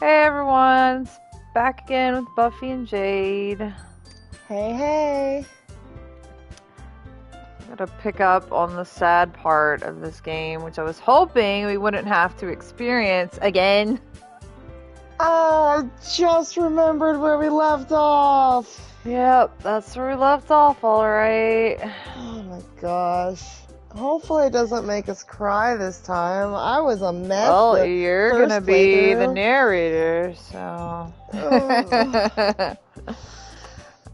Hey everyone, it's back again with Buffy and Jade. Hey, hey. Gotta pick up on the sad part of this game, which I was hoping we wouldn't have to experience again. Oh, I just remembered where we left off. Yep, that's where we left off, alright. Oh my gosh. Hopefully it doesn't make us cry this time. I was a mess Well, the you're gonna first be the playthrough. narrator, so. Ugh,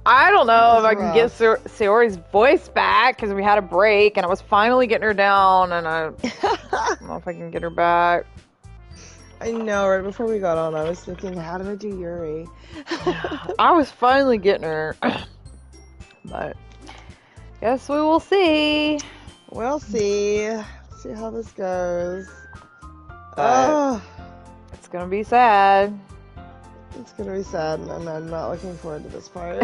I don't that know if was I can get rough. Sayori's voice back because we had a break and I was finally getting her down, and I don't know if I can get her back. I know, right before we got on, I was thinking, how do I do Yuri? I was finally getting her, but guess we will see. We'll see. See how this goes. But Oh, it's gonna be sad. it's gonna be sad, and I'm not looking forward to this part.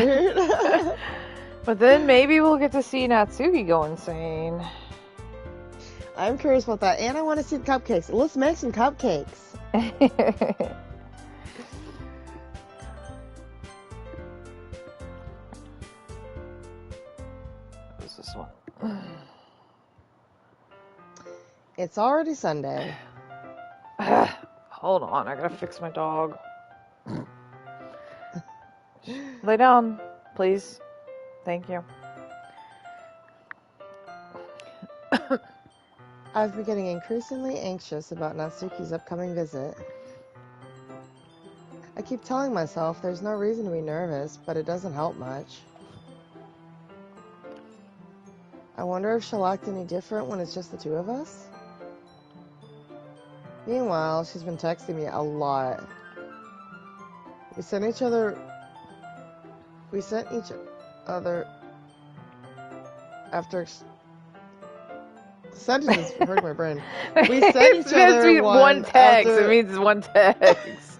But then maybe we'll get to see Natsuki go insane. I'm curious about that, and I want to see the cupcakes. Let's make some cupcakes. What's this one? It's already Sunday. Hold on, I gotta fix my dog. Lay down, please. Thank you. I've been getting increasingly anxious about Natsuki's upcoming visit. I keep telling myself there's no reason to be nervous, but it doesn't help much. I wonder if she'll act any different when it's just the two of us? Meanwhile, she's been texting me a lot. We sent each other after sentences hurt my brain. We sent each other one text. after, It means one text.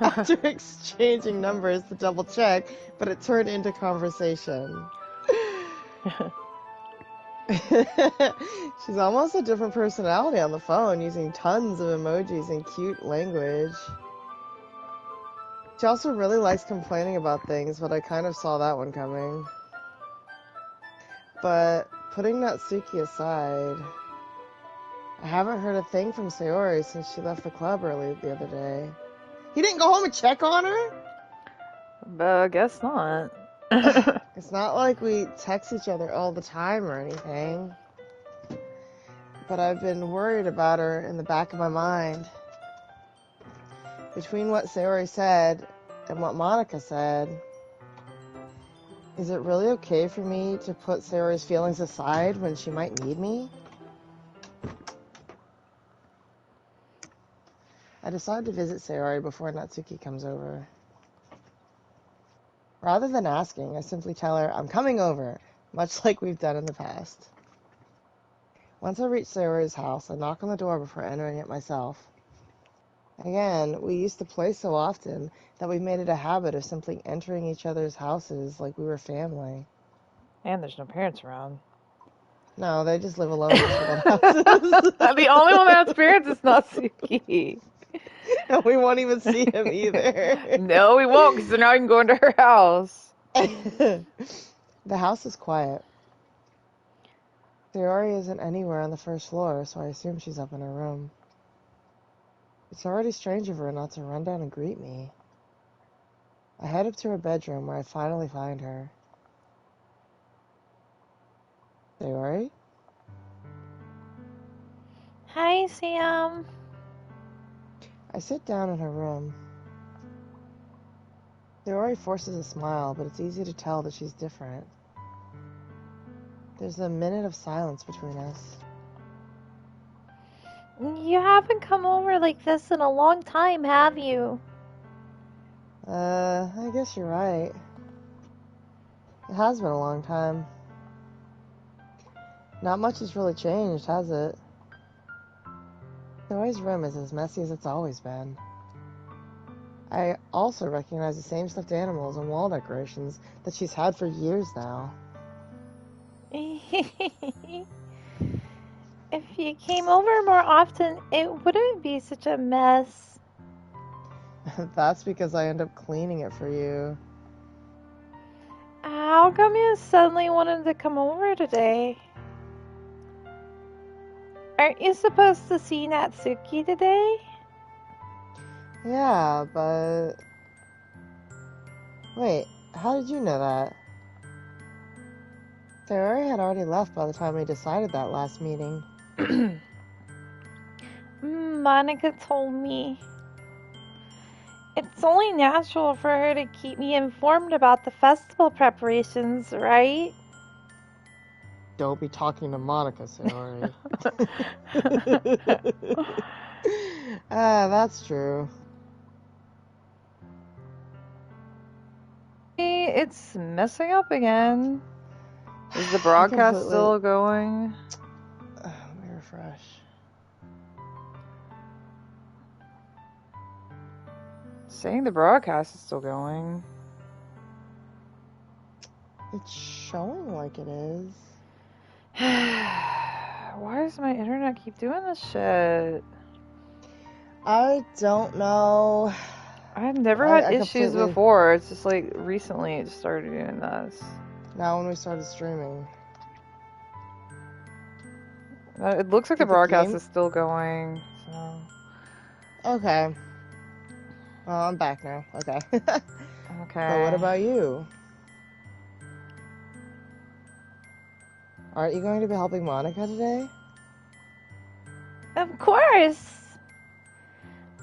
after exchanging numbers to double check, but it turned into conversation. She's almost a different personality on the phone, using tons of emojis and cute language. She also really likes complaining about things, but I kind of saw that one coming. But putting Natsuki aside, I haven't heard a thing from Sayori since she left the club early the other day. He didn't go home and check on her? But I guess not. It's not like we text each other all the time or anything. But I've been worried about her in the back of my mind. Between what Sayori said and what Monica said, is it really okay for me to put Sayori's feelings aside when she might need me? I decide to visit Sayori before Natsuki comes over. Rather than asking, I simply tell her I'm coming over, much like we've done in the past. Once I reach Sayori's house, I knock on the door before entering it myself. Again, we used to play so often that we made it a habit of simply entering each other's houses like we were family. And there's no parents around. No, they just live alone in split houses. The only one that has parents is Natsuki. And we won't even see him either. No, we won't, because now I can go into her house. The house is quiet. Sayori isn't anywhere on the first floor, so I assume she's up in her room. It's already strange of her not to run down and greet me. I head up to her bedroom where I finally find her. Sayori? Hi, Sam. I sit down in her room. Sayori forces a smile, but it's easy to tell that she's different. There's a minute of silence between us. You haven't come over like this in a long time, have you? I guess you're right. It has been a long time. Not much has really changed, has it? Sayori's room is as messy as it's always been. I also recognize the same stuffed animals and wall decorations that she's had for years now. If you came over more often, it wouldn't be such a mess. That's because I end up cleaning it for you. How come you suddenly wanted to come over today? Aren't you supposed to see Natsuki today? Yeah, but... Wait, how did you know that? Sayori had already left by the time we decided that last meeting. Monica told me. It's only natural for her to keep me informed about the festival preparations, right? Don't be talking to Monica, Sayori. That's true. It's messing up again. Is the broadcast still going? Let me refresh. Saying the broadcast is still going. It's showing like it is. Why does my internet keep doing this shit? I don't know. I've never had issues before. It's just like recently it just started doing this. Now when we started streaming. It looks like the broadcast is still going, so... Okay. Well, I'm back now. Okay. Okay. But what about you? Aren't you going to be helping Monica today? Of course!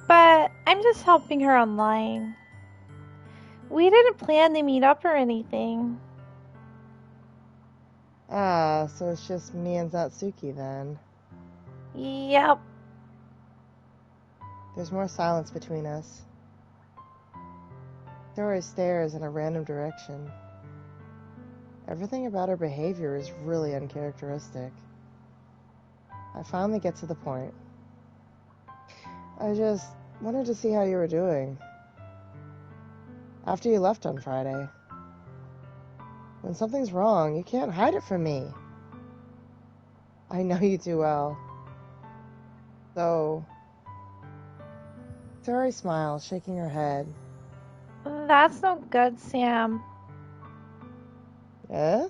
But I'm just helping her online. We didn't plan to meet up or anything. Ah, so it's just me and Natsuki then. Yep. There's more silence between us. Sayori stares in a random direction. Everything about her behavior is really uncharacteristic. I finally get to the point. I just wanted to see how you were doing. After you left on Friday. When something's wrong, you can't hide it from me. I know you too well. So... Sayori smiles, shaking her head. That's no good, Sam. Eh?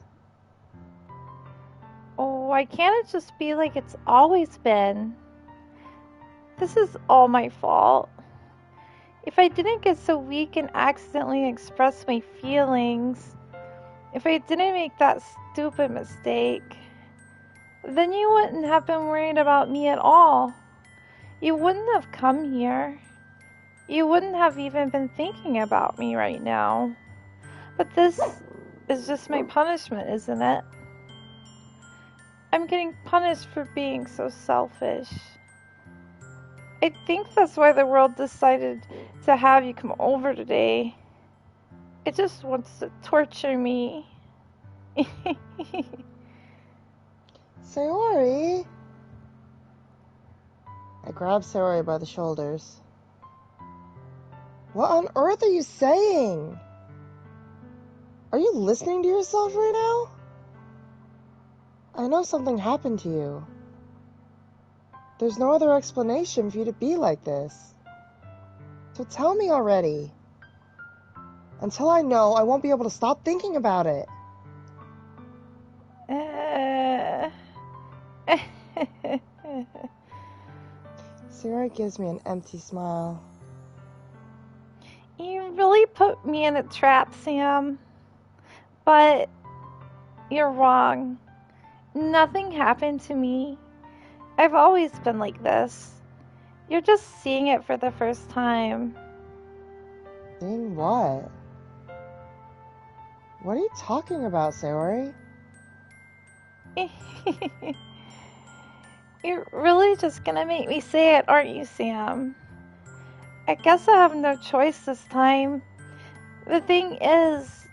Oh, why can't it just be like it's always been? This is all my fault. If I didn't get so weak and accidentally express my feelings, if I didn't make that stupid mistake, then you wouldn't have been worried about me at all. You wouldn't have come here. You wouldn't have even been thinking about me right now. But this is just my punishment, isn't it? I'm getting punished for being so selfish. I think that's why the world decided to have you come over today. It just wants to torture me. Sayori! I grab Sayori by the shoulders. What on earth are you saying? Are you listening to yourself right now? I know something happened to you. There's no other explanation for you to be like this. So tell me already. Until I know, I won't be able to stop thinking about it. Sayori gives me an empty smile. You really put me in a trap, Sam. But you're wrong. Nothing happened to me. I've always been like this. You're just seeing it for the first time. Seeing what? What are you talking about, Sayori? You're really just gonna make me say it, aren't you, Sam? I guess I have no choice this time. The thing is,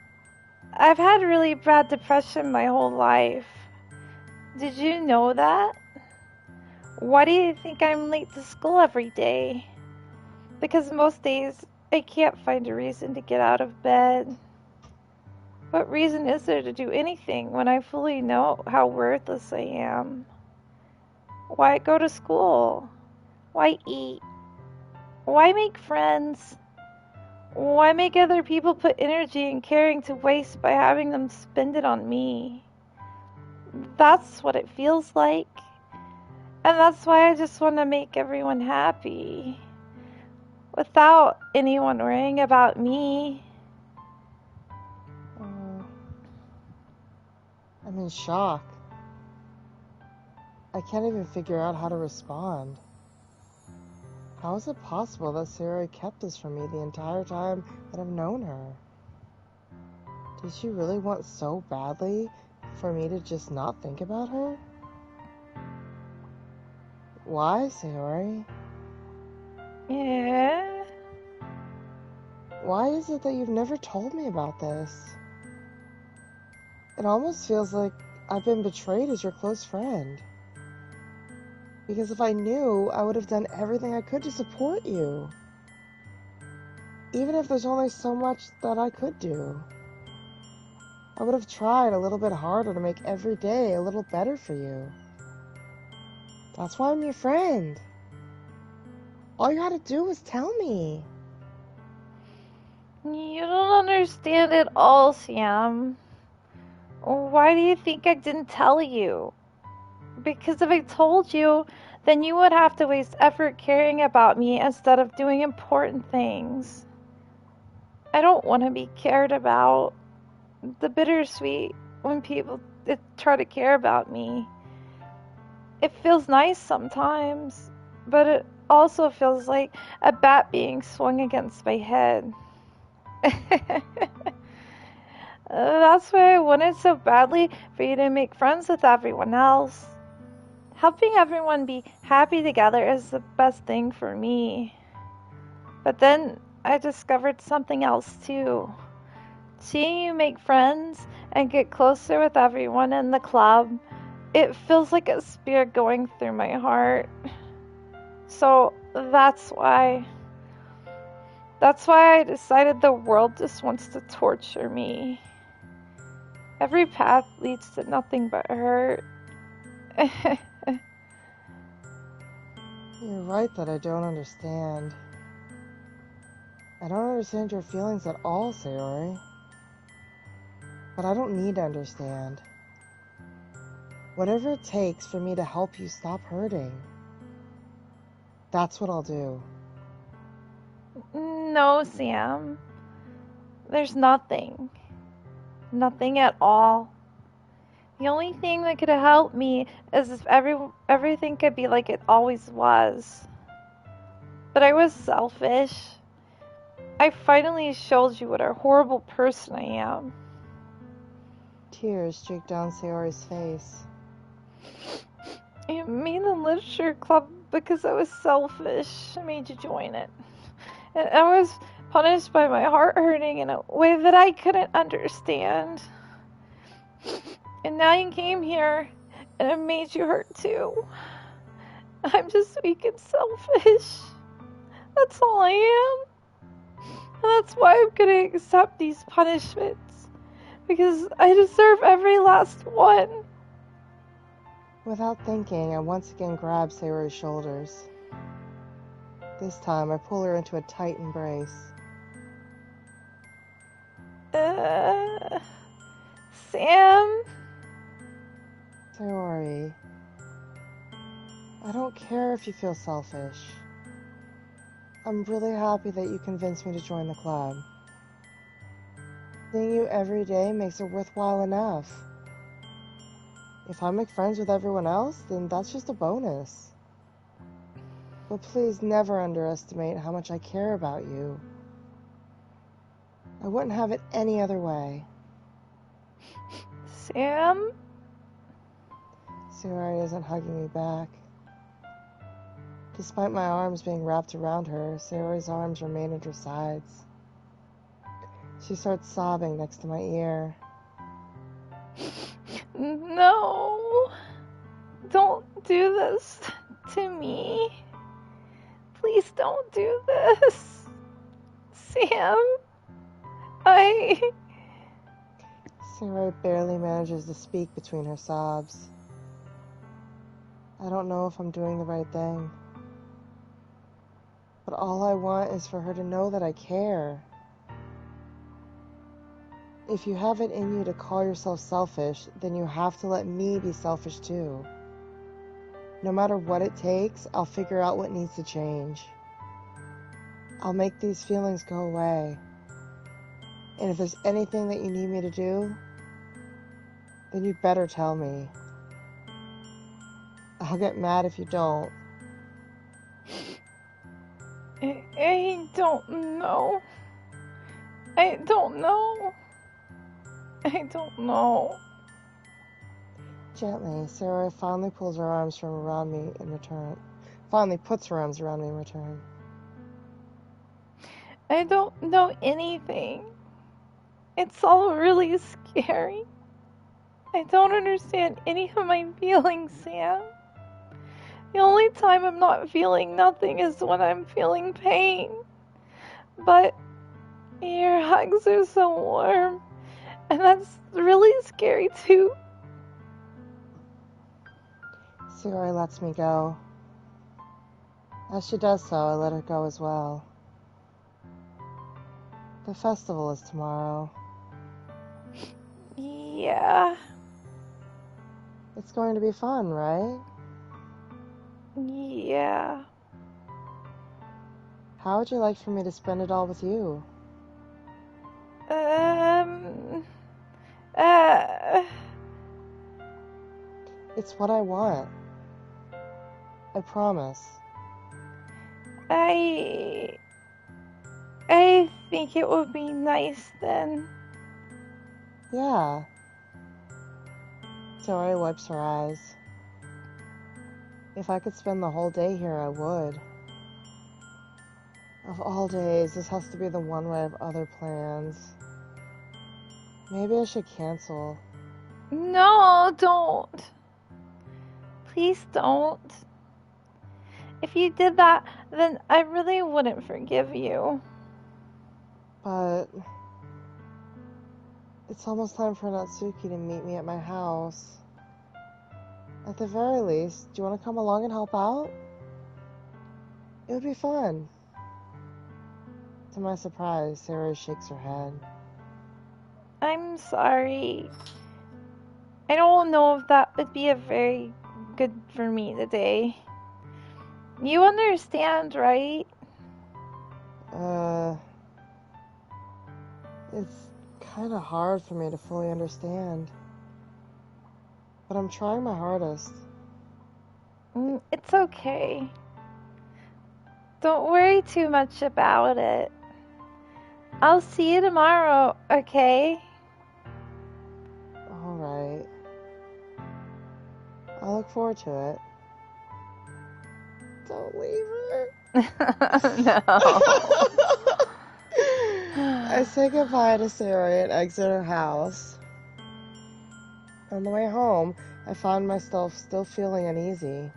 I've had really bad depression my whole life. Did you know that? Why do you think I'm late to school every day? Because most days I can't find a reason to get out of bed. What reason is there to do anything when I fully know how worthless I am? Why go to school? Why eat? Why make friends? Why make other people put energy and caring to waste by having them spend it on me? That's what it feels like. And that's why I just want to make everyone happy. Without anyone worrying about me. I'm in shock. I can't even figure out how to respond. How is it possible that Sayori kept this from me the entire time that I've known her? Did she really want so badly for me to just not think about her? Why, Sayori? Yeah? Why is it that you've never told me about this? It almost feels like I've been betrayed as your close friend. Because if I knew, I would have done everything I could to support you. Even if there's only so much that I could do. I would have tried a little bit harder to make every day a little better for you. That's why I'm your friend. All you had to do was tell me. You don't understand at all, Sam. Why do you think I didn't tell you? Because if I told you, then you would have to waste effort caring about me instead of doing important things. I don't want to be cared about. The bittersweet when people try to care about me. It feels nice sometimes, but it also feels like a bat being swung against my head. That's why I wanted so badly for you to make friends with everyone else. Helping everyone be happy together is the best thing for me. But then I discovered something else too. Seeing you make friends and get closer with everyone in the club, it feels like a spear going through my heart. So that's why I decided the world just wants to torture me. Every path leads to nothing but hurt. You're right that I don't understand. I don't understand your feelings at all, Sayori. But I don't need to understand. Whatever it takes for me to help you stop hurting, that's what I'll do. No, Sam. There's nothing. Nothing at all. The only thing that could have helped me is if everything could be like it always was. But I was selfish. I finally showed you what a horrible person I am. Tears streaked down Sayori's face. I made the literature club because I was selfish. I made you join it. And I was punished by my heart hurting in a way that I couldn't understand. And now you came here, and it made you hurt too. I'm just weak and selfish. That's all I am. And that's why I'm gonna accept these punishments. Because I deserve every last one. Without thinking, I once again grabbed Sayori's shoulders. This time, I pull her into a tight embrace. Sam? Sayori, I don't care if you feel selfish. I'm really happy that you convinced me to join the club. Seeing you every day makes it worthwhile enough. If I make friends with everyone else, then that's just a bonus. But please never underestimate how much I care about you. I wouldn't have it any other way. Sam? Sayori isn't hugging me back. Despite my arms being wrapped around her, Sayori's arms remain at her sides. She starts sobbing next to my ear. No. Don't do this to me. Please don't do this. Sam, Sayori barely manages to speak between her sobs. I don't know if I'm doing the right thing. But all I want is for her to know that I care. If you have it in you to call yourself selfish, then you have to let me be selfish too. No matter what it takes, I'll figure out what needs to change. I'll make these feelings go away. And if there's anything that you need me to do, then you better tell me. I'll get mad if you don't. I don't know. I don't know. I don't know. Gently, Sarah fondly pulls her arms from around me in return. Fondly puts her arms around me in return. I don't know anything. It's all really scary. I don't understand any of my feelings, Sam. The only time I'm not feeling nothing is when I'm feeling pain. But your hugs are so warm, and that's really scary too. Sarah lets me go. As she does so, I let her go as well. The festival is tomorrow. Yeah. It's going to be fun, right? Yeah. How would you like for me to spend it all with you? Uh, It's what I want. I promise. I think it would be nice then. Yeah. Sarah wipes her eyes. If I could spend the whole day here, I would. Of all days, this has to be the one where I have other plans. Maybe I should cancel. No, don't. Please don't. If you did that, then I really wouldn't forgive you. But it's almost time for Natsuki to meet me at my house. At the very least, do you want to come along and help out? It would be fun. To my surprise, Sarah shakes her head. I'm sorry. I don't know if that would be a very good for me today. You understand, right? It's kind of hard for me to fully understand. But I'm trying my hardest. It's okay. Don't worry too much about it. I'll see you tomorrow, okay? Alright. I look forward to it. Don't leave her. No. I say goodbye to Sarah and exit her house. On the way home, I find myself still feeling uneasy.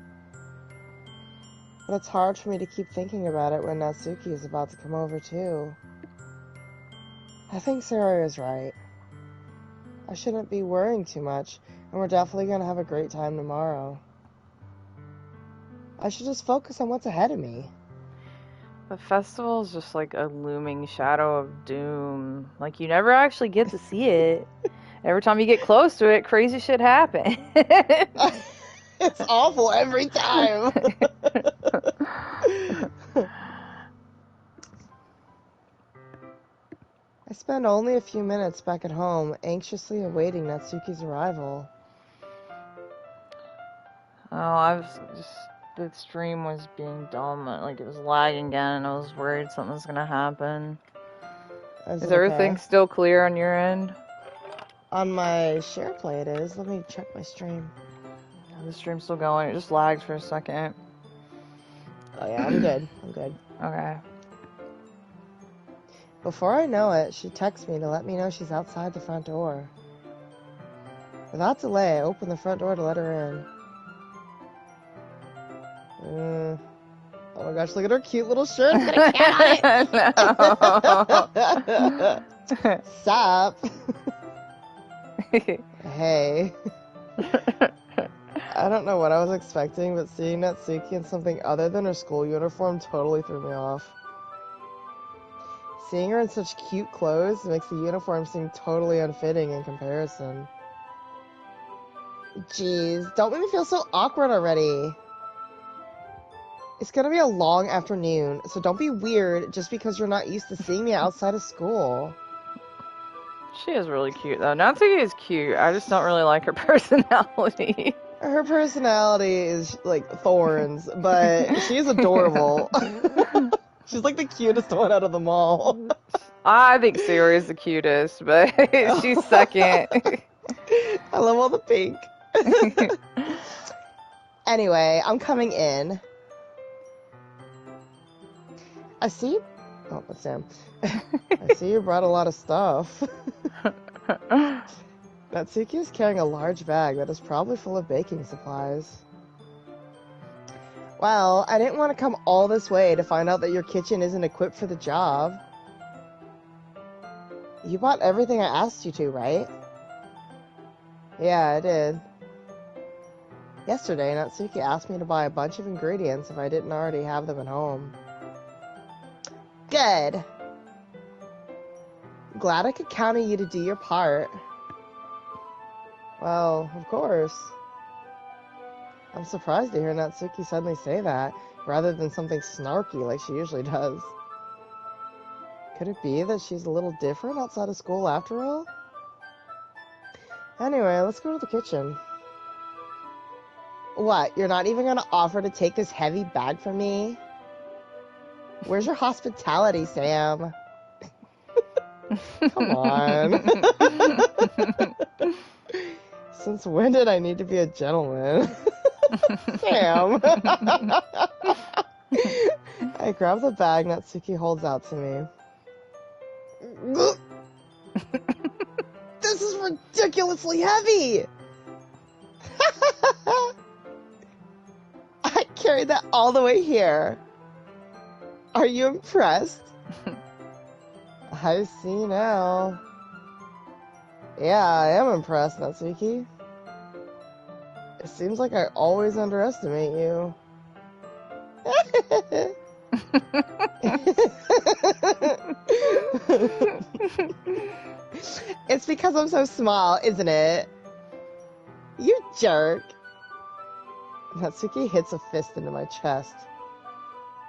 But it's hard for me to keep thinking about it when Natsuki is about to come over too. I think Sarah is right. I shouldn't be worrying too much, and we're definitely going to have a great time tomorrow. I should just focus on what's ahead of me. The festival is just like a looming shadow of doom. Like, you never actually get to see it. Every time you get close to it, crazy shit happens. It's awful every time. I spend only a few minutes back at home, anxiously awaiting Natsuki's arrival. The stream was being dumb. Like, it was lagging again, and I was worried something was gonna happen. Is Is it everything okay? still clear on your end? On my share play it is. Let me check my stream. The stream's still going. It just lagged for a second. Oh yeah, I'm good. I'm good. Okay. Before I know it, she texts me to let me know she's outside the front door. Without delay, I open the front door to let her in. Oh my gosh, look at her cute little shirt. It's got a cat on it. Sup? Hey. I don't know what I was expecting, but seeing Natsuki in something other than her school uniform totally threw me off. Seeing her in such cute clothes makes the uniform seem totally unfitting in comparison. Jeez, don't make me feel so awkward already. It's gonna be a long afternoon, so don't be weird just because you're not used to seeing me outside of school. She is really cute, though. Natsuki is cute. I just don't really like her personality. Her personality is like thorns, but she's adorable. She's like the cutest one out of them all. I think Sayori is the cutest, but she's second. I love all the pink. Anyway, I'm coming in. I see you. Oh, that's Sam. I see you brought a lot of stuff. Natsuki is carrying a large bag that is probably full of baking supplies. Well, I didn't want to come all this way to find out that your kitchen isn't equipped for the job. You bought everything I asked you to, right? Yeah, I did. Yesterday, Natsuki asked me to buy a bunch of ingredients if I didn't already have them at home. Good. Glad I could count on you to do your part. Well, of course. I'm surprised to hear Natsuki suddenly say that, rather than something snarky like she usually does. Could it be that she's a little different outside of school after all? Anyway, let's go to the kitchen. What, you're not even gonna offer to take this heavy bag from me? Where's your hospitality, Sam? Come on. Since when did I need to be a gentleman? Sam. I grab the bag Natsuki holds out to me. This is ridiculously heavy! I carried that all the way here. Are you impressed? I see now. Yeah, I am impressed, Natsuki. It seems like I always underestimate you. It's because I'm so small, isn't it? You jerk. Natsuki hits a fist into my chest.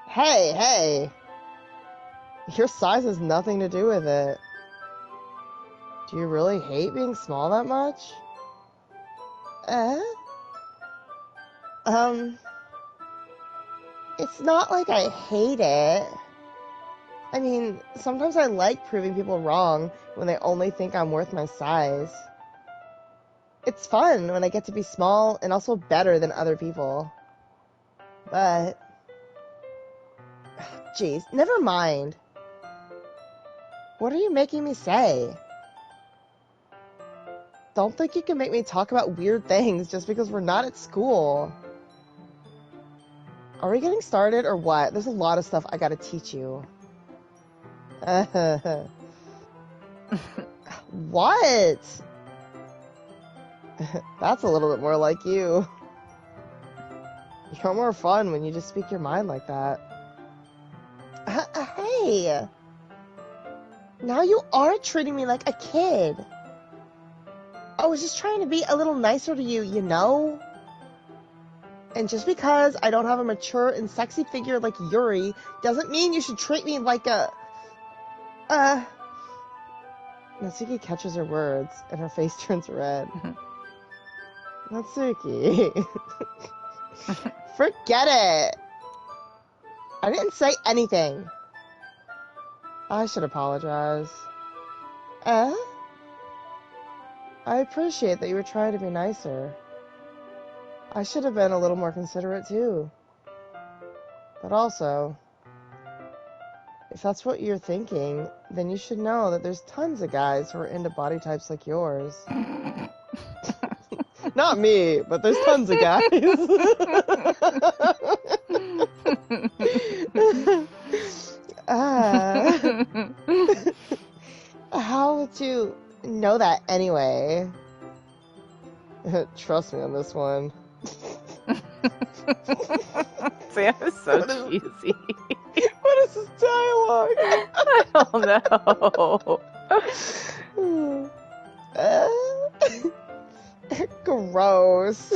Hey, hey! Your size has nothing to do with it. Do you really hate being small that much? It's not like I hate it. I mean, sometimes I like proving people wrong when they only think I'm worth my size. It's fun when I get to be small and also better than other people. But... Jeez, never mind. What are you making me say? Don't think you can make me talk about weird things just because we're not at school. Are we getting started or what? There's a lot of stuff I gotta teach you. What? That's a little bit more like you. You're more fun when you just speak your mind like that. Hey! Now you are treating me like a kid. I was just trying to be a little nicer to you, you know? And just because I don't have a mature and sexy figure like Yuri doesn't mean you should treat me like a... Natsuki catches her words, and her face turns red. Natsuki. Forget it! I didn't say anything. I should apologize. I appreciate that you were trying to be nicer. I should have been a little more considerate too. But also, if that's what you're thinking, then you should know that there's tons of guys who are into body types like yours. Not me, but there's tons of guys. How would you know that anyway? Trust me on this one. Sam is so cheesy. What is this dialogue? I don't know. Gross.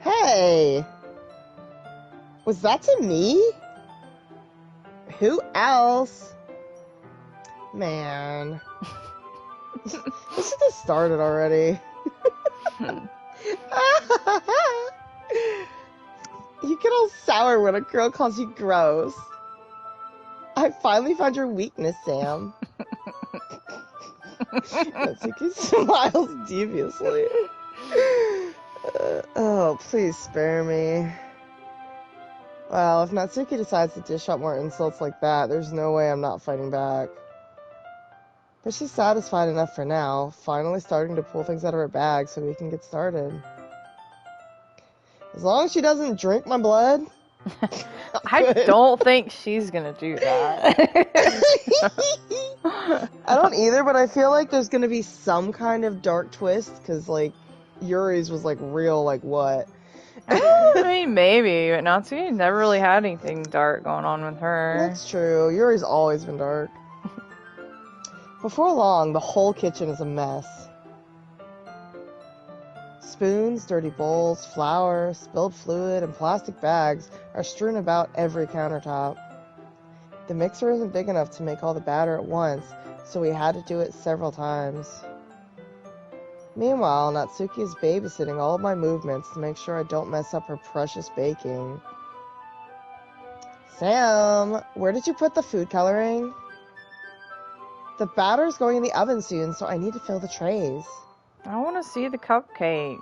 Hey. Was that to me? Who else? Man. This should have started already. You get all sour when a girl calls you gross. I finally found your weakness, Sam. Natsuki smiles deviously. Oh, please spare me. Well, if Natsuki decides to dish out more insults like that, there's no way I'm not fighting back. But she's satisfied enough for now, finally starting to pull things out of her bag so we can get started. As long as she doesn't drink my blood. I don't think she's gonna do that. I don't either, but I feel like there's gonna be some kind of dark twist, because, like, Yuri's was, like, real, like, what? I mean, maybe, but Natsuki never really had anything dark going on with her. That's true. Yuri's always been dark. Before long, the whole kitchen is a mess. Spoons, dirty bowls, flour, spilled fluid, and plastic bags are strewn about every countertop. The mixer isn't big enough to make all the batter at once, so we had to do it several times. Meanwhile, Natsuki is babysitting all of my movements to make sure I don't mess up her precious baking. Sam, where did you put the food coloring? The batter's going in the oven soon, so I need to fill the trays. I want to see the cupcakes.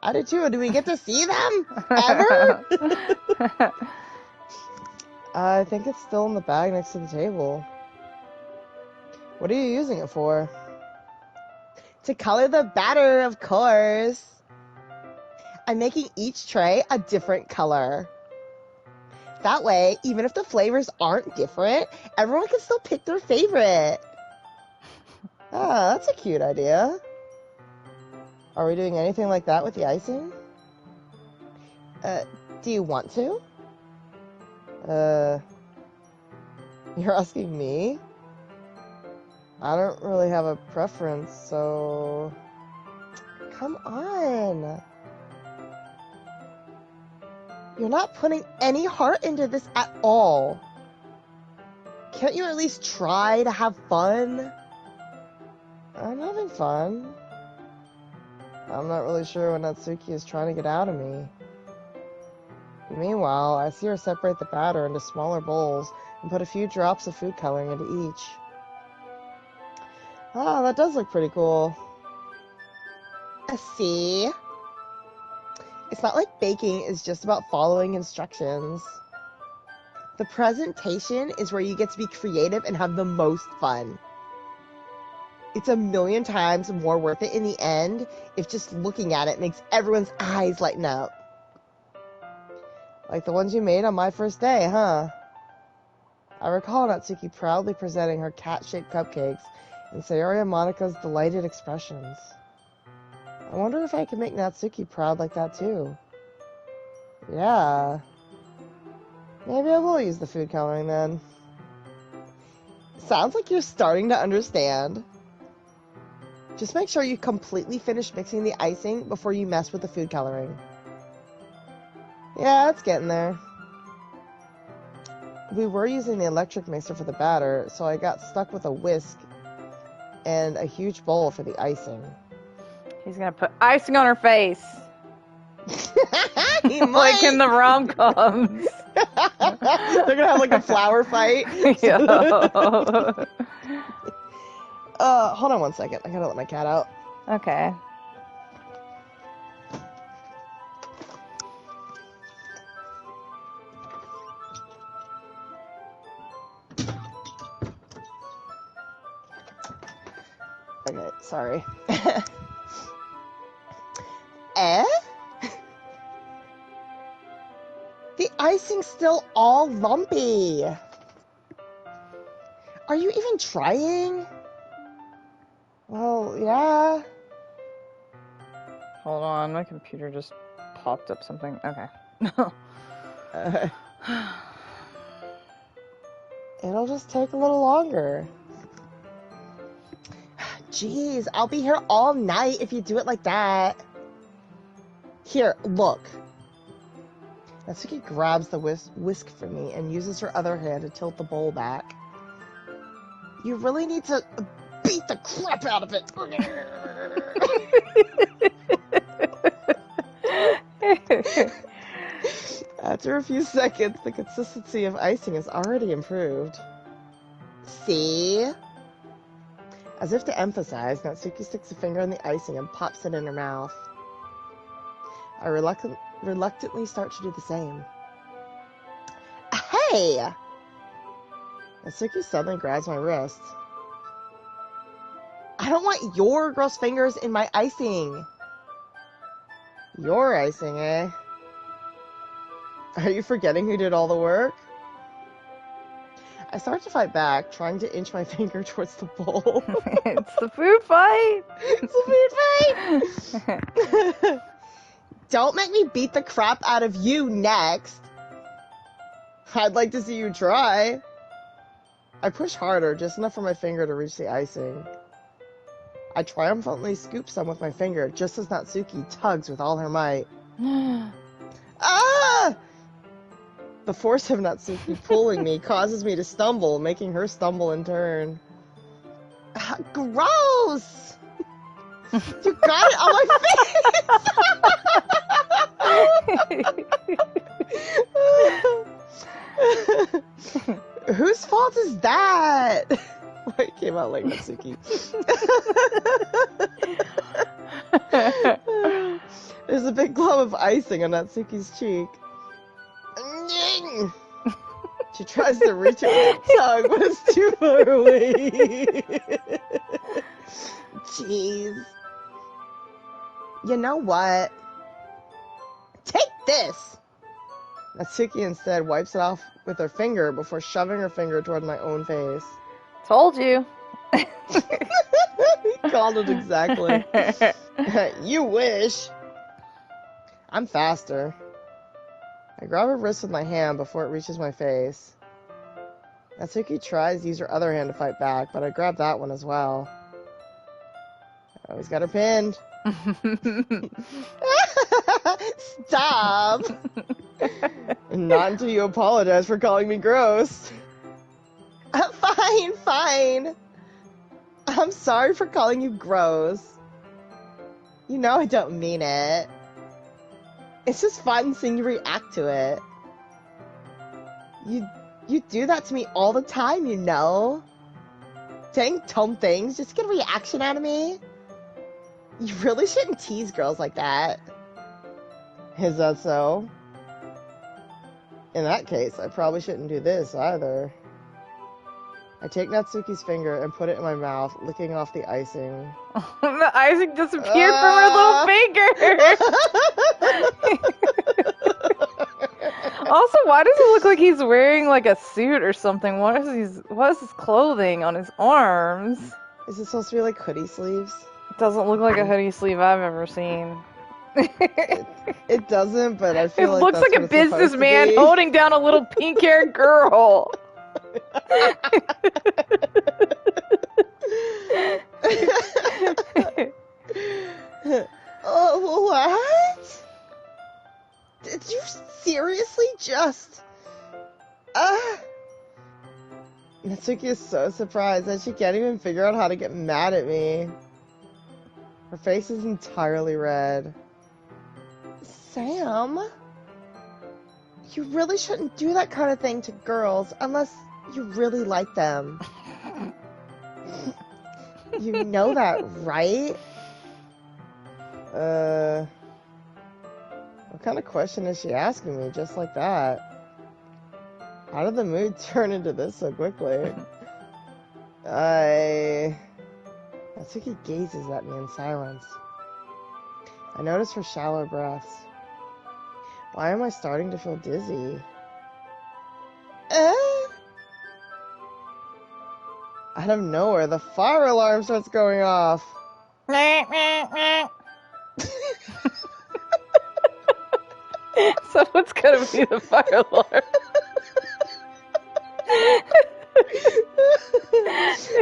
I do too. Do we get to see them? Ever? I think it's still in the bag next to the table. What are you using it for? To color the batter, of course. I'm making each tray a different color. That way, even if the flavors aren't different, everyone can still pick their favorite. Ah, that's a cute idea. Are we doing anything like that with the icing? Do you want to? You're asking me? I don't really have a preference, so... Come on! You're not putting any heart into this at all. Can't you at least try to have fun? I'm having fun. I'm not really sure what Natsuki is trying to get out of me. Meanwhile, I see her separate the batter into smaller bowls and put a few drops of food coloring into each. Ah, that does look pretty cool. See? It's not like baking is just about following instructions. The presentation is where you get to be creative and have the most fun. It's a million times more worth it in the end if just looking at it makes everyone's eyes lighten up. Like the ones you made on my first day, huh? I recall Natsuki proudly presenting her cat-shaped cupcakes and Sayori and Monika's delighted expressions. I wonder if I can make Natsuki proud like that too. Yeah. Maybe I will use the food coloring then. Sounds like you're starting to understand. Just make sure you completely finish mixing the icing before you mess with the food coloring. Yeah, it's getting there. We were using the electric mixer for the batter, so I got stuck with a whisk and a huge bowl for the icing. He's gonna put icing on her face. He might. Like in the rom-coms. They're gonna have like a flower fight. Yeah. Hold on one second. I gotta let my cat out. Okay. Okay, sorry. Eh? The icing's still all lumpy. Are you even trying? Well, yeah. Hold on, my computer just popped up something. Okay. It'll just take a little longer. Jeez, I'll be here all night if you do it like that. Here, look. Natsuki grabs the whisk from me and uses her other hand to tilt the bowl back. You really need to beat the crap out of it. After a few seconds, the consistency of icing has already improved. See? As if to emphasize, Natsuki sticks a finger in the icing and pops it in her mouth. I reluctantly start to do the same. Hey! Natsuki suddenly grabs my wrist. I don't want your gross fingers in my icing. Your icing, eh? Are you forgetting who did all the work? I start to fight back, trying to inch my finger towards the bowl. It's the food fight! It's a food fight! Don't make me beat the crap out of you next. I'd like to see you try. I push harder, just enough for my finger to reach the icing. I triumphantly scoop some with my finger, just as Natsuki tugs with all her might. Ah! The force of Natsuki pulling me causes me to stumble, making her stumble in turn. Gross! You got it on my face! Whose fault is that? It came out like Natsuki. There's a big glob of icing on Natsuki's cheek. She tries to reach it with her tongue, but it's too far away. Jeez. You know what? Take this! Natsuki instead wipes it off with her finger before shoving her finger toward my own face. Told you. He called it exactly. You wish. I'm faster. I grab her wrist with my hand before it reaches my face. Natsuki tries to use her other hand to fight back, but I grab that one as well. I always got her pinned. Stop! Not until you apologize for calling me gross. Fine. I'm sorry for calling you gross. You know I don't mean it. It's just fun seeing you react to it. You do that to me all the time, you know? Saying dumb things just to get a reaction out of me? You really shouldn't tease girls like that. Is that so? In that case, I probably shouldn't do this either. I take Natsuki's finger and put it in my mouth, licking off the icing. The icing disappeared from her little finger! Also, why does it look like he's wearing like a suit or something? What is his clothing on his arms? Is it supposed to be like hoodie sleeves? It doesn't look like a hoodie sleeve I've ever seen. It doesn't, but I feel It like looks that's like a what it's supposed to businessman be. holding down a little pink-haired girl. Oh, what? Did you seriously just... Natsuki is so surprised that she can't even figure out how to get mad at me. Her face is entirely red. Sam? You really shouldn't do that kind of thing to girls unless you really like them. You know that, right? What kind of question is she asking me just like that? How did the mood turn into this so quickly? Natsuki gazes at me in silence. I notice her shallow breaths. Why am I starting to feel dizzy? Out of nowhere, the fire alarm starts going off. Someone's gonna be the fire alarm.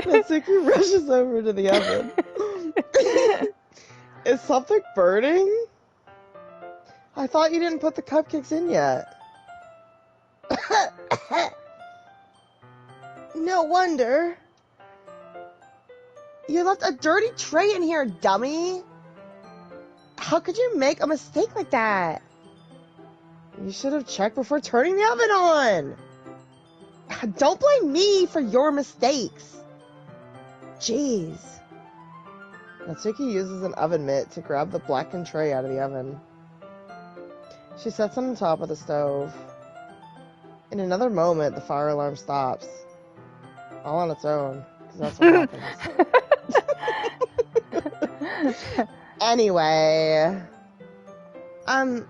Natsuki rushes over to the oven. Is something burning? I thought you didn't put the cupcakes in yet. No wonder. You left a dirty tray in here, dummy. How could you make a mistake like that? You should have checked before turning the oven on. Don't blame me for your mistakes. Jeez. Natsuki uses an oven mitt to grab the blackened tray out of the oven. She sets it on top of the stove. In another moment, the fire alarm stops. All on its own, because that's what happens. Anyway, I'm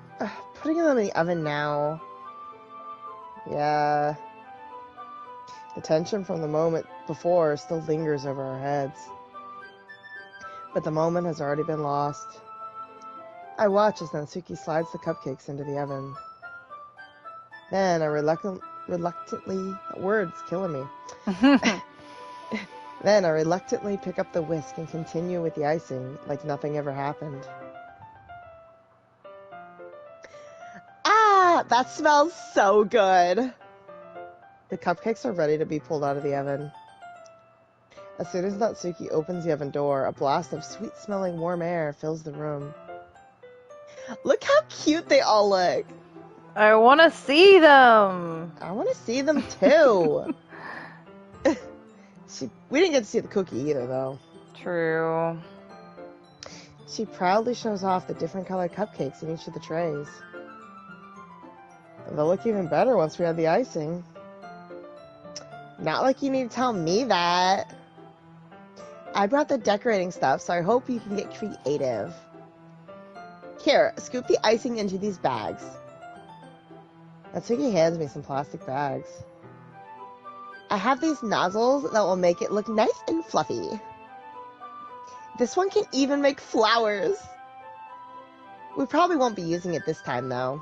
putting them in the oven now. Yeah. The tension from the moment before still lingers over our heads. But the moment has already been lost. I watch as Natsuki slides the cupcakes into the oven. Then I reluctantly, words killing me. Then I reluctantly pick up the whisk and continue with the icing like nothing ever happened. Ah, that smells so good. The cupcakes are ready to be pulled out of the oven. As soon as Natsuki opens the oven door, a blast of sweet-smelling warm air fills the room. Look how cute they all look. I want to see them. I want to see them too. We didn't get to see the cookie either, though. True. She proudly shows off the different colored cupcakes in each of the trays. They'll look even better once we have the icing. Not like you need to tell me that. I brought the decorating stuff, so I hope you can get creative. Here, scoop the icing into these bags. Natsuki hands me some plastic bags. I have these nozzles that will make it look nice and fluffy. This one can even make flowers. We probably won't be using it this time, though.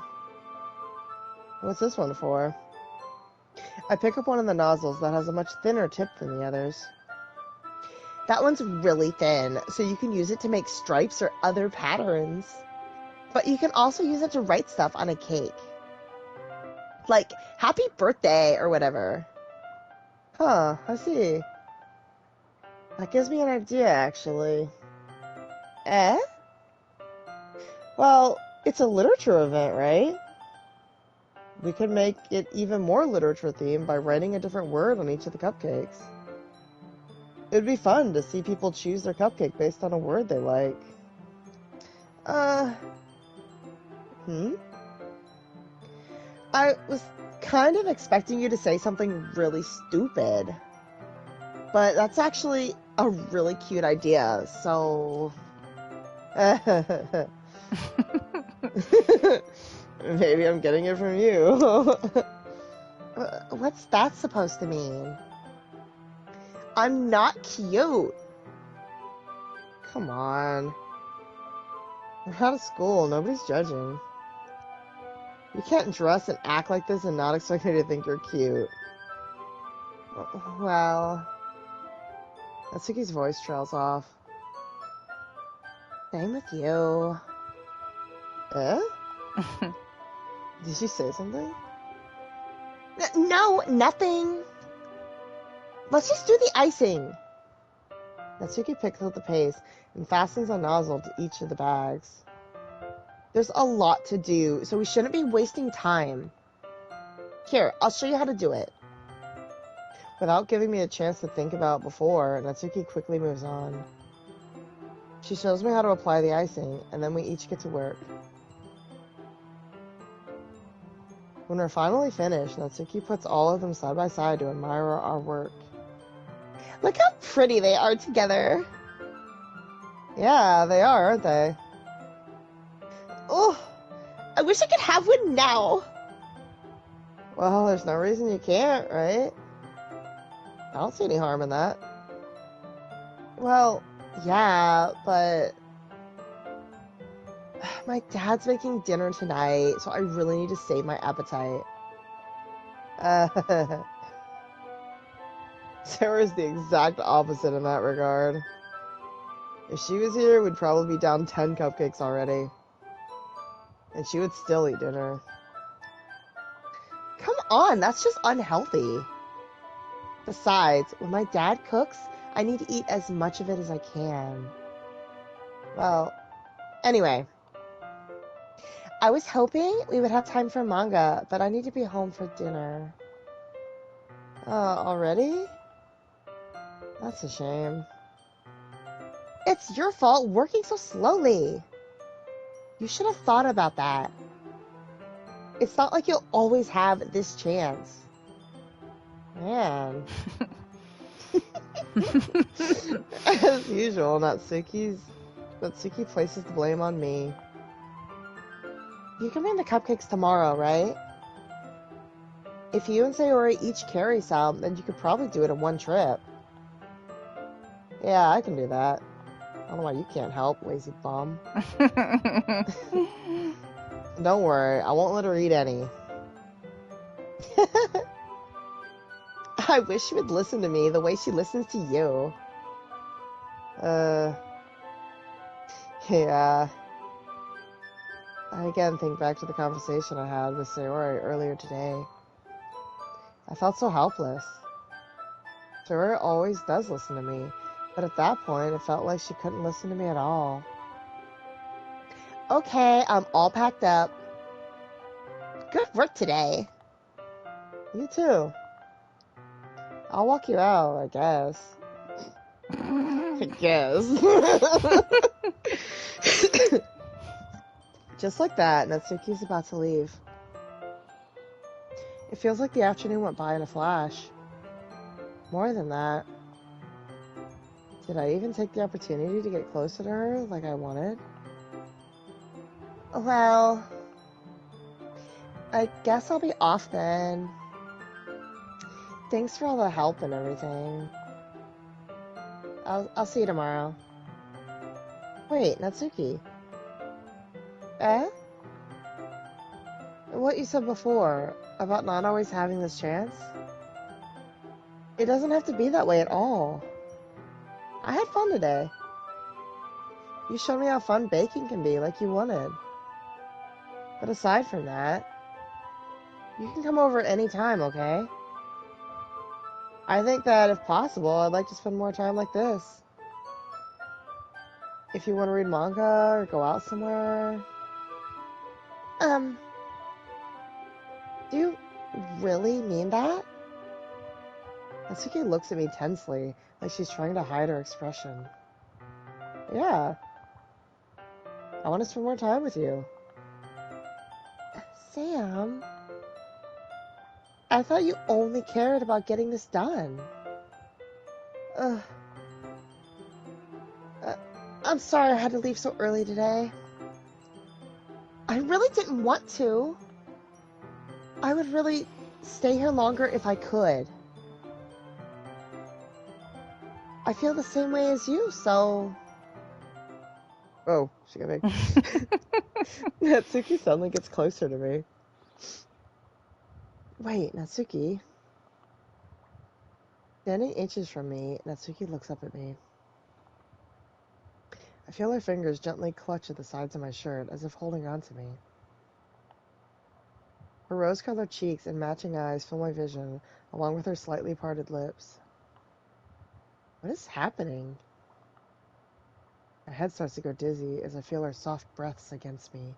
What's this one for? I pick up one of the nozzles that has a much thinner tip than the others. That one's really thin, so you can use it to make stripes or other patterns. But you can also use it to write stuff on a cake. Like, happy birthday or whatever. Huh, I see. That gives me an idea, actually. Eh? Well, it's a literature event, right? We could make it even more literature-themed by writing a different word on each of the cupcakes. It would be fun to see people choose their cupcake based on a word they like. I was kind of expecting you to say something really stupid. But that's actually a really cute idea, so... Maybe I'm getting it from you. What's that supposed to mean? I'm not cute. Come on. We're out of school. Nobody's judging. You can't dress and act like this and not expect me to think you're cute. Well... Natsuki's voice trails off. Same with you. Eh? Did you say something? No, nothing. Let's just do the icing. Natsuki picks up the paste and fastens a nozzle to each of the bags. There's a lot to do, so we shouldn't be wasting time. Here, I'll show you how to do it. Without giving me a chance to think about it before, Natsuki quickly moves on. She shows me how to apply the icing, and then we each get to work. When we're finally finished, Natsuki puts all of them side by side to admire our work. Look how pretty they are together! Yeah, they are, aren't they? Oh, I wish I could have one now! Well, there's no reason you can't, right? I don't see any harm in that. Well, yeah, but... My dad's making dinner tonight, so I really need to save my appetite. Sarah's the exact opposite in that regard. If she was here, we'd probably be down 10 cupcakes already. And she would still eat dinner. Come on, that's just unhealthy. Besides, when my dad cooks, I need to eat as much of it as I can. Well, anyway. I was hoping we would have time for manga, but I need to be home for dinner. Already? That's a shame. It's your fault working so slowly. You should have thought about that. It's not like you'll always have this chance. Man. As usual, Natsuki places the blame on me. You can bring the cupcakes tomorrow, right? If you and Sayori each carry some, then you could probably do it in one trip. Yeah, I can do that. I don't know why you can't help, lazy bum. Don't worry, I won't let her eat any. I wish she would listen to me the way she listens to you. Yeah. I again think back to the conversation I had with Sayori earlier today. I felt so helpless. Sayori always does listen to me, but at that point it felt like she couldn't listen to me at all. Okay, I'm all packed up. Good work today. You too. I'll walk you out, I guess. I guess. Just like that, Natsuki's about to leave. It feels like the afternoon went by in a flash. More than that. Did I even take the opportunity to get closer to her like I wanted? Well, I guess I'll be off then. Thanks for all the help and everything. I'll see you tomorrow. Wait, Natsuki. Eh? What you said before about not always having this chance? It doesn't have to be that way at all. I had fun today. You showed me how fun baking can be, like you wanted. But aside from that, you can come over any time, okay? I think that if possible, I'd like to spend more time like this. If you want to read manga or go out somewhere. Do you really mean that? Natsuki looks at me tensely, like she's trying to hide her expression. Yeah. I want to spend more time with you. Sam, I thought you only cared about getting this done. I'm sorry I had to leave so early today. I really didn't want to. I would really stay here longer if I could. I feel the same way as you, so... Oh, she got big. Natsuki suddenly gets closer to me. Wait, Natsuki. Standing inches from me, Natsuki looks up at me. I feel her fingers gently clutch at the sides of my shirt, as if holding on to me. Her rose-colored cheeks and matching eyes fill my vision, along with her slightly parted lips. What is happening? My head starts to go dizzy as I feel her soft breaths against me.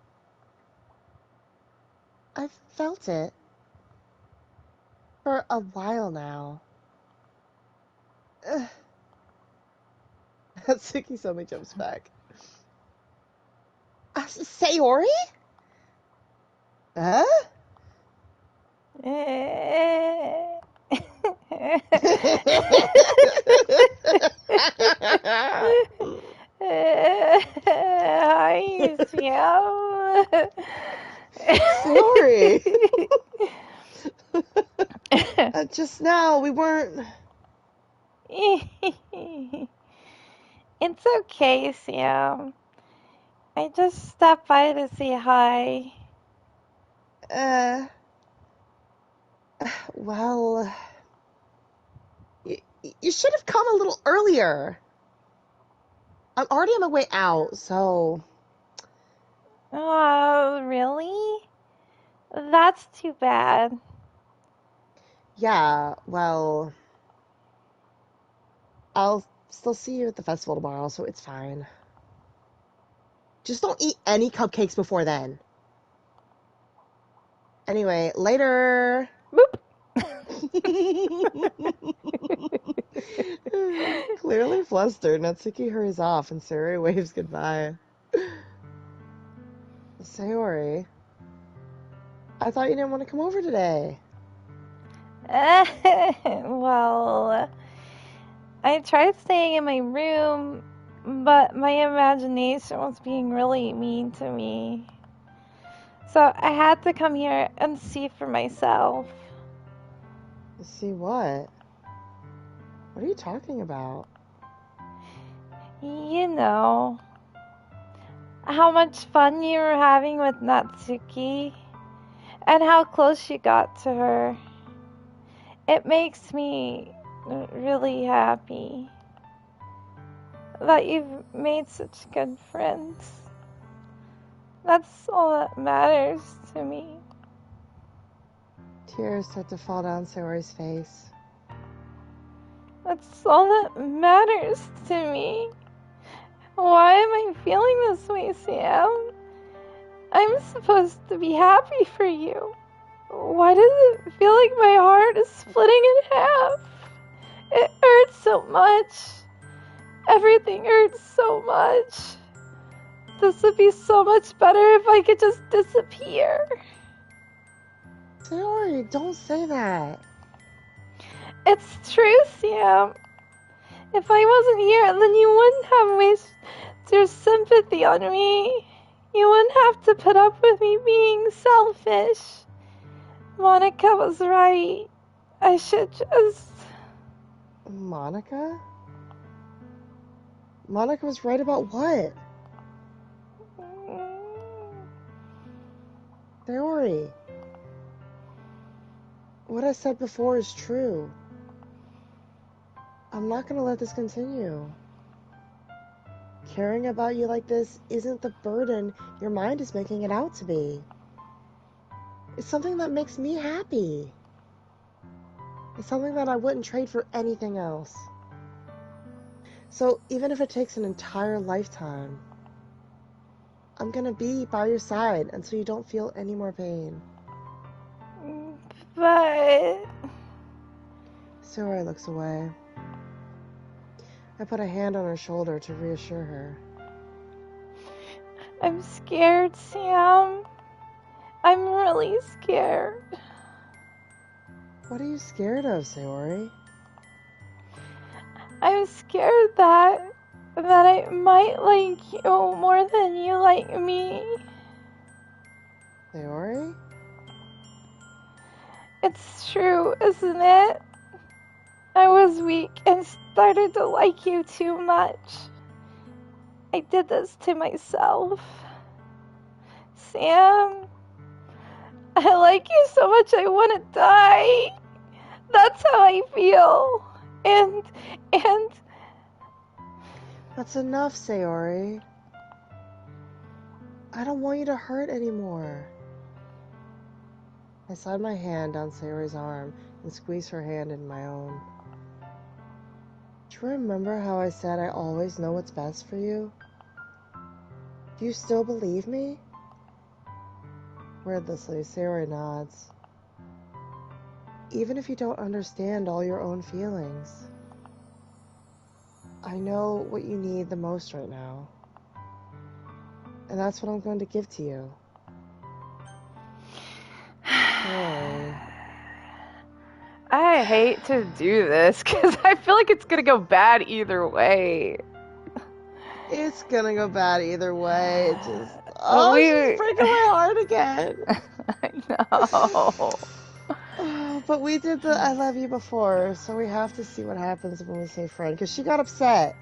I've felt it. For a while now. Natsuki suddenly jumps back. Sayori? Huh? Hi, Sam. Sorry. Just now, we weren't... It's okay, Sam. I just stopped by to say hi. Well... You should have come a little earlier. I'm already on my way out, so... Oh, really? That's too bad. Yeah, well... I'll still see you at the festival tomorrow, so it's fine. Just don't eat any cupcakes before then. Anyway, later. Boop. Clearly flustered, Natsuki hurries off and Sayori waves goodbye. Sayori, I thought you didn't want to come over today. Well, I tried staying in my room, but my imagination was being really mean to me. So I had to come here and see for myself. See what? What are you talking about? You know, how much fun you were having with Natsuki, and how close you got to her. It makes me really happy that you've made such good friends. That's all that matters to me. Tears start to fall down Sayori's face. That's all that matters to me. Why am I feeling this way, Sam? I'm supposed to be happy for you. Why does it feel like my heart is splitting in half? It hurts so much. Everything hurts so much. This would be so much better if I could just disappear. Sayori, don't say that. It's true, Sam. If I wasn't here, then you wouldn't have wasted your sympathy on me. You wouldn't have to put up with me being selfish. Monica was right. I should just... Monica? Monica was right about what? Sayori, what I said before is true. I'm not gonna let this continue. Caring about you like this isn't the burden your mind is making it out to be. It's something that makes me happy. It's something that I wouldn't trade for anything else. So even if it takes an entire lifetime, I'm gonna be by your side until you don't feel any more pain. But... Sayori looks away. I put a hand on her shoulder to reassure her. I'm scared, Sam. I'm really scared. What are you scared of, Sayori? I'm scared that I might like you more than you like me. Sayori? It's true, isn't it? I was weak and started to like you too much. I did this to myself. Sam, I like you so much I want to die. That's how I feel. And... That's enough, Sayori. I don't want you to hurt anymore. I slide my hand down Sayori's arm and squeeze her hand in my own. Do you remember how I said I always know what's best for you? Do you still believe me? Wordlessly, Sayori nods. Even if you don't understand all your own feelings, I know what you need the most right now. And that's what I'm going to give to you. Sayori. I hate to do this because I feel like it's gonna go bad either way. It's gonna go bad either way. It just... Well, she's breaking my heart again. I know. But we did the I love you before, so we have to see what happens when we say friend. Because she got upset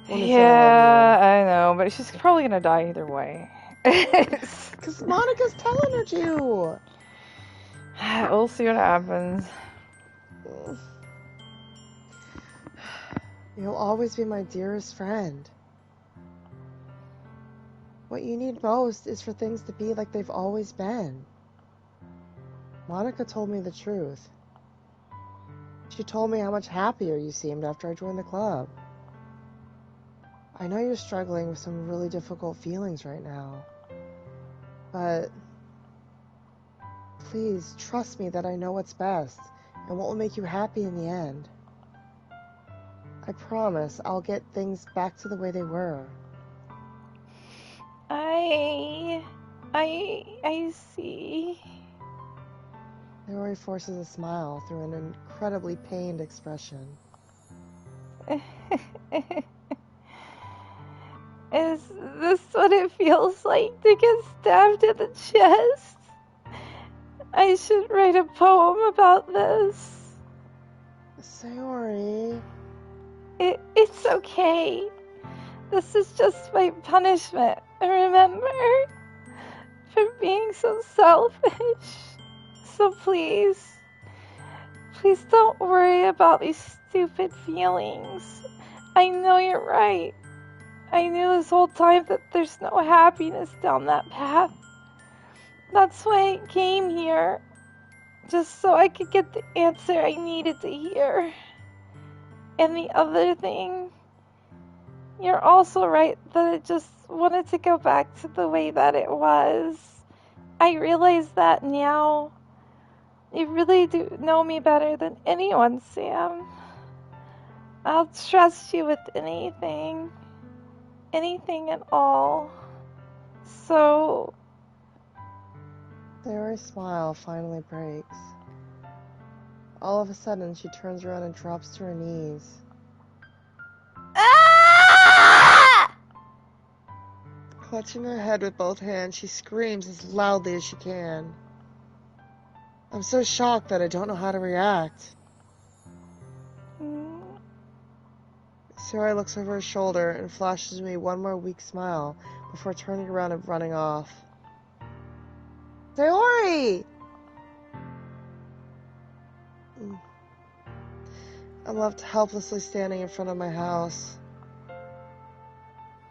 when we said Yeah, I know, but she's probably gonna die either way. because Monica's telling her to. We'll see what happens. You'll always be my dearest friend. What you need most is for things to be like they've always been. Monica told me the truth. She told me how much happier you seemed after I joined the club. I know you're struggling with some really difficult feelings right now, but please trust me that I know what's best and what will make you happy in the end. I promise I'll get things back to the way they were. I see. Sayori forces a smile through an incredibly pained expression. Is this what it feels like to get stabbed in the chest? I should write a poem about this. Sayori... It's okay. This is just my punishment, remember? For being so selfish. So please don't worry about these stupid feelings. I know you're right. I knew this whole time that there's no happiness down that path. That's why I came here. Just so I could get the answer I needed to hear. And the other thing, you're also right that I just wanted to go back to the way that it was. I realize that now. You really do know me better than anyone, Sam. I'll trust you with anything. Anything at all. So... Sayori's smile finally breaks. All of a sudden, she turns around and drops to her knees. Ah! Clutching her head with both hands, she screams as loudly as she can. I'm so shocked that I don't know how to react. Sayori looks over her shoulder and flashes me one more weak smile before turning around and running off. Sayori! I'm left helplessly standing in front of my house.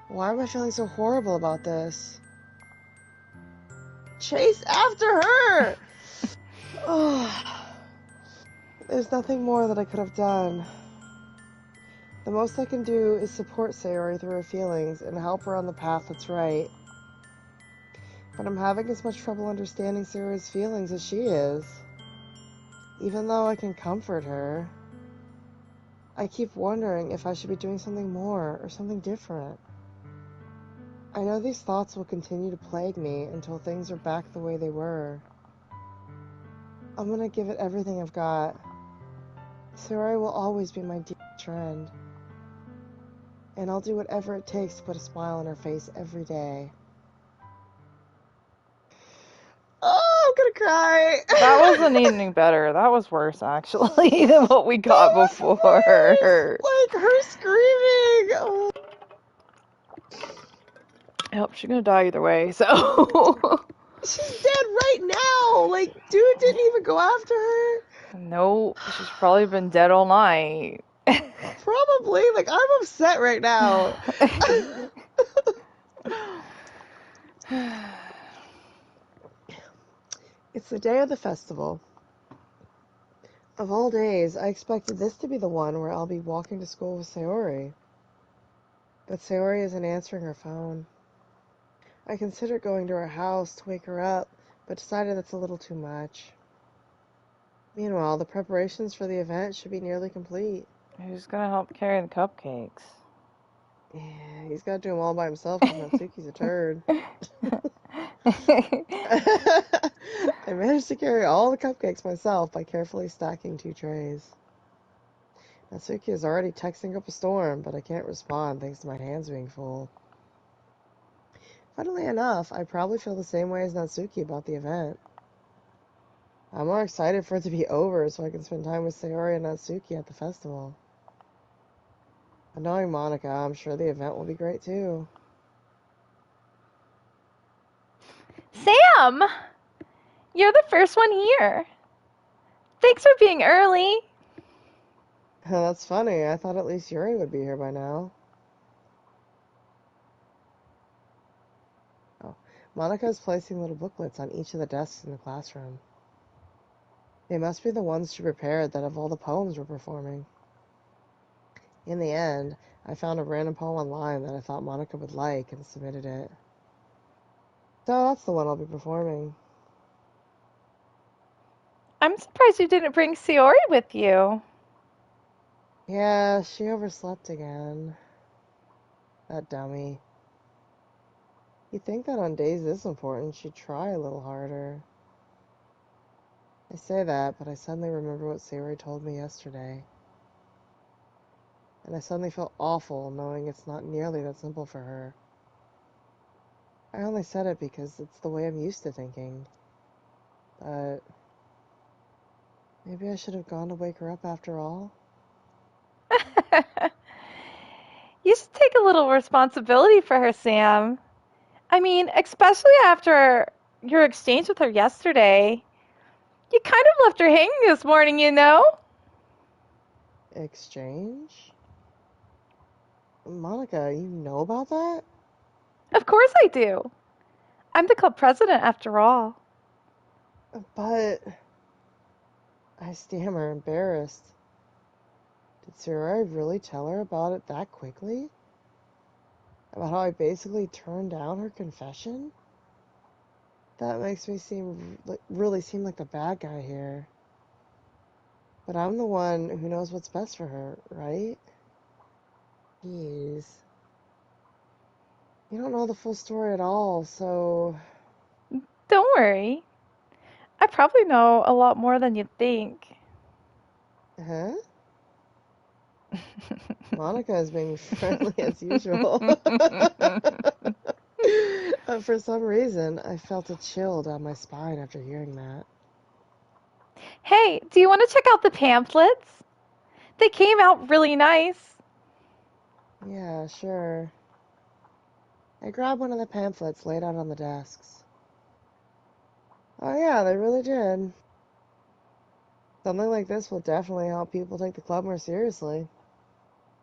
Why am I feeling so horrible about this? Chase after her! Oh, there's nothing more that I could have done. The most I can do is support Sayori through her feelings and help her on the path that's right. But I'm having as much trouble understanding Sayori's feelings as she is. Even though I can comfort her, I keep wondering if I should be doing something more or something different. I know these thoughts will continue to plague me until things are back the way they were. I'm gonna give it everything I've got. Sayori will always be my dearest friend. And I'll do whatever it takes to put a smile on her face every day. Oh, I'm gonna cry! That wasn't any better. That was worse, actually, than what we got before. Like, her screaming! Oh. Yep, she's gonna die either way, so... She's dead right now! Like, dude didn't even go after her? Nope, she's probably been dead all night. Probably. Like, I'm upset right now. It's the day of the festival. Of all days, I expected this to be the one where I'll be walking to school with Sayori. But Sayori isn't answering her phone. I considered going to her house to wake her up, but decided that's a little too much. Meanwhile, the preparations for the event should be nearly complete. Who's gonna help carry the cupcakes? Yeah, he's got to do them all by himself because Natsuki's a turd. I managed to carry all the cupcakes myself by carefully stacking 2 trays. Natsuki is already texting up a storm, but I can't respond thanks to my hands being full. Funnily enough, I probably feel the same way as Natsuki about the event. I'm more excited for it to be over so I can spend time with Sayori and Natsuki at the festival. And knowing Monica, I'm sure the event will be great too. Sam! You're the first one here. Thanks for being early. That's funny. I thought at least Yuri would be here by now. Oh. Monica is placing little booklets on each of the desks in the classroom. They must be the ones she prepared that have all the poems we're performing. In the end, I found a random poem online that I thought Monica would like and submitted it. So that's the one I'll be performing. I'm surprised you didn't bring Sayori with you. Yeah, she overslept again. That dummy. You'd think that on days this important, she'd try a little harder. I say that, but I suddenly remember what Sayori told me yesterday. And I suddenly feel awful knowing it's not nearly that simple for her. I only said it because it's the way I'm used to thinking. But maybe I should have gone to wake her up after all. You should take a little responsibility for her, Sam. I mean, especially after your exchange with her yesterday. You kind of left her hanging this morning, you know? Exchange? Monica, you know about that? Of course I do. I'm the club president after all. But I stammer, embarrassed. Did Sayori really tell her about it that quickly? About how I basically turned down her confession? That makes me really seem like the bad guy here. But I'm the one who knows what's best for her, right? Jeez. You don't know the full story at all, so... Don't worry. I probably know a lot more than you think. Huh? Monica is being friendly as usual. For some reason, I felt a chill down my spine after hearing that. Hey, do you want to check out the pamphlets? They came out really nice. Yeah, sure. I grabbed one of the pamphlets laid out on the desks. Oh yeah, they really did. Something like this will definitely help people take the club more seriously.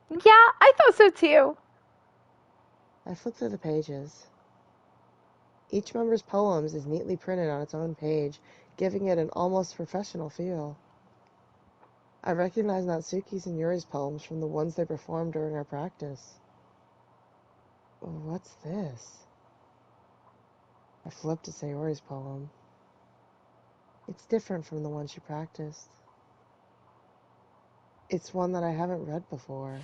Yeah, I thought so too. I flipped through the pages. Each member's poems is neatly printed on its own page, giving it an almost professional feel. I recognize Natsuki's and Yuri's poems from the ones they performed during our practice. What's this? I flipped to Sayori's poem. It's different from the one she practiced. It's one that I haven't read before.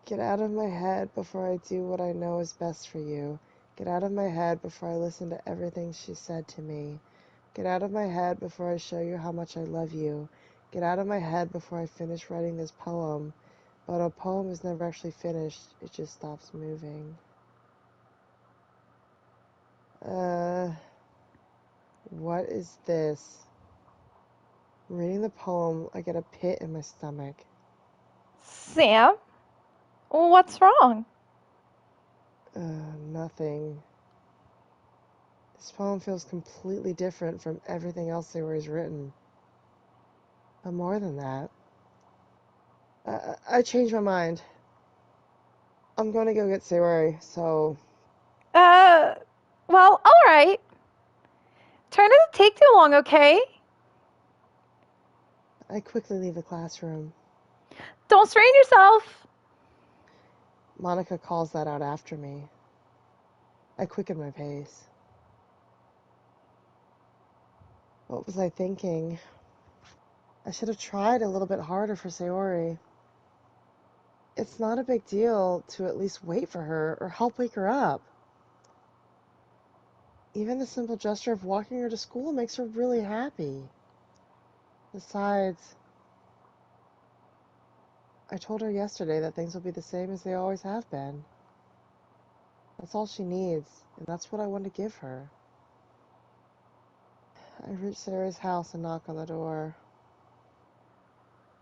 Get out of my head before I do what I know is best for you. Get out of my head before I listen to everything she said to me. Get out of my head before I show you how much I love you. Get out of my head before I finish writing this poem. But a poem is never actually finished, it just stops moving. What is this? Reading the poem, I get a pit in my stomach. Sam, what's wrong? Nothing. This poem feels completely different from everything else Sayori's written. But more than that, I changed my mind. I'm going to go get Sayori, so... Uh, well, alright. Try not to take too long, okay? I quickly leave the classroom. Don't strain yourself. Monica calls that out after me. I quicken my pace. What was I thinking? I should have tried a little bit harder for Sayori. It's not a big deal to at least wait for her or help wake her up. Even the simple gesture of walking her to school makes her really happy. Besides, I told her yesterday that things will be the same as they always have been. That's all she needs, and that's what I want to give her. I reach Sarah's house and knock on the door.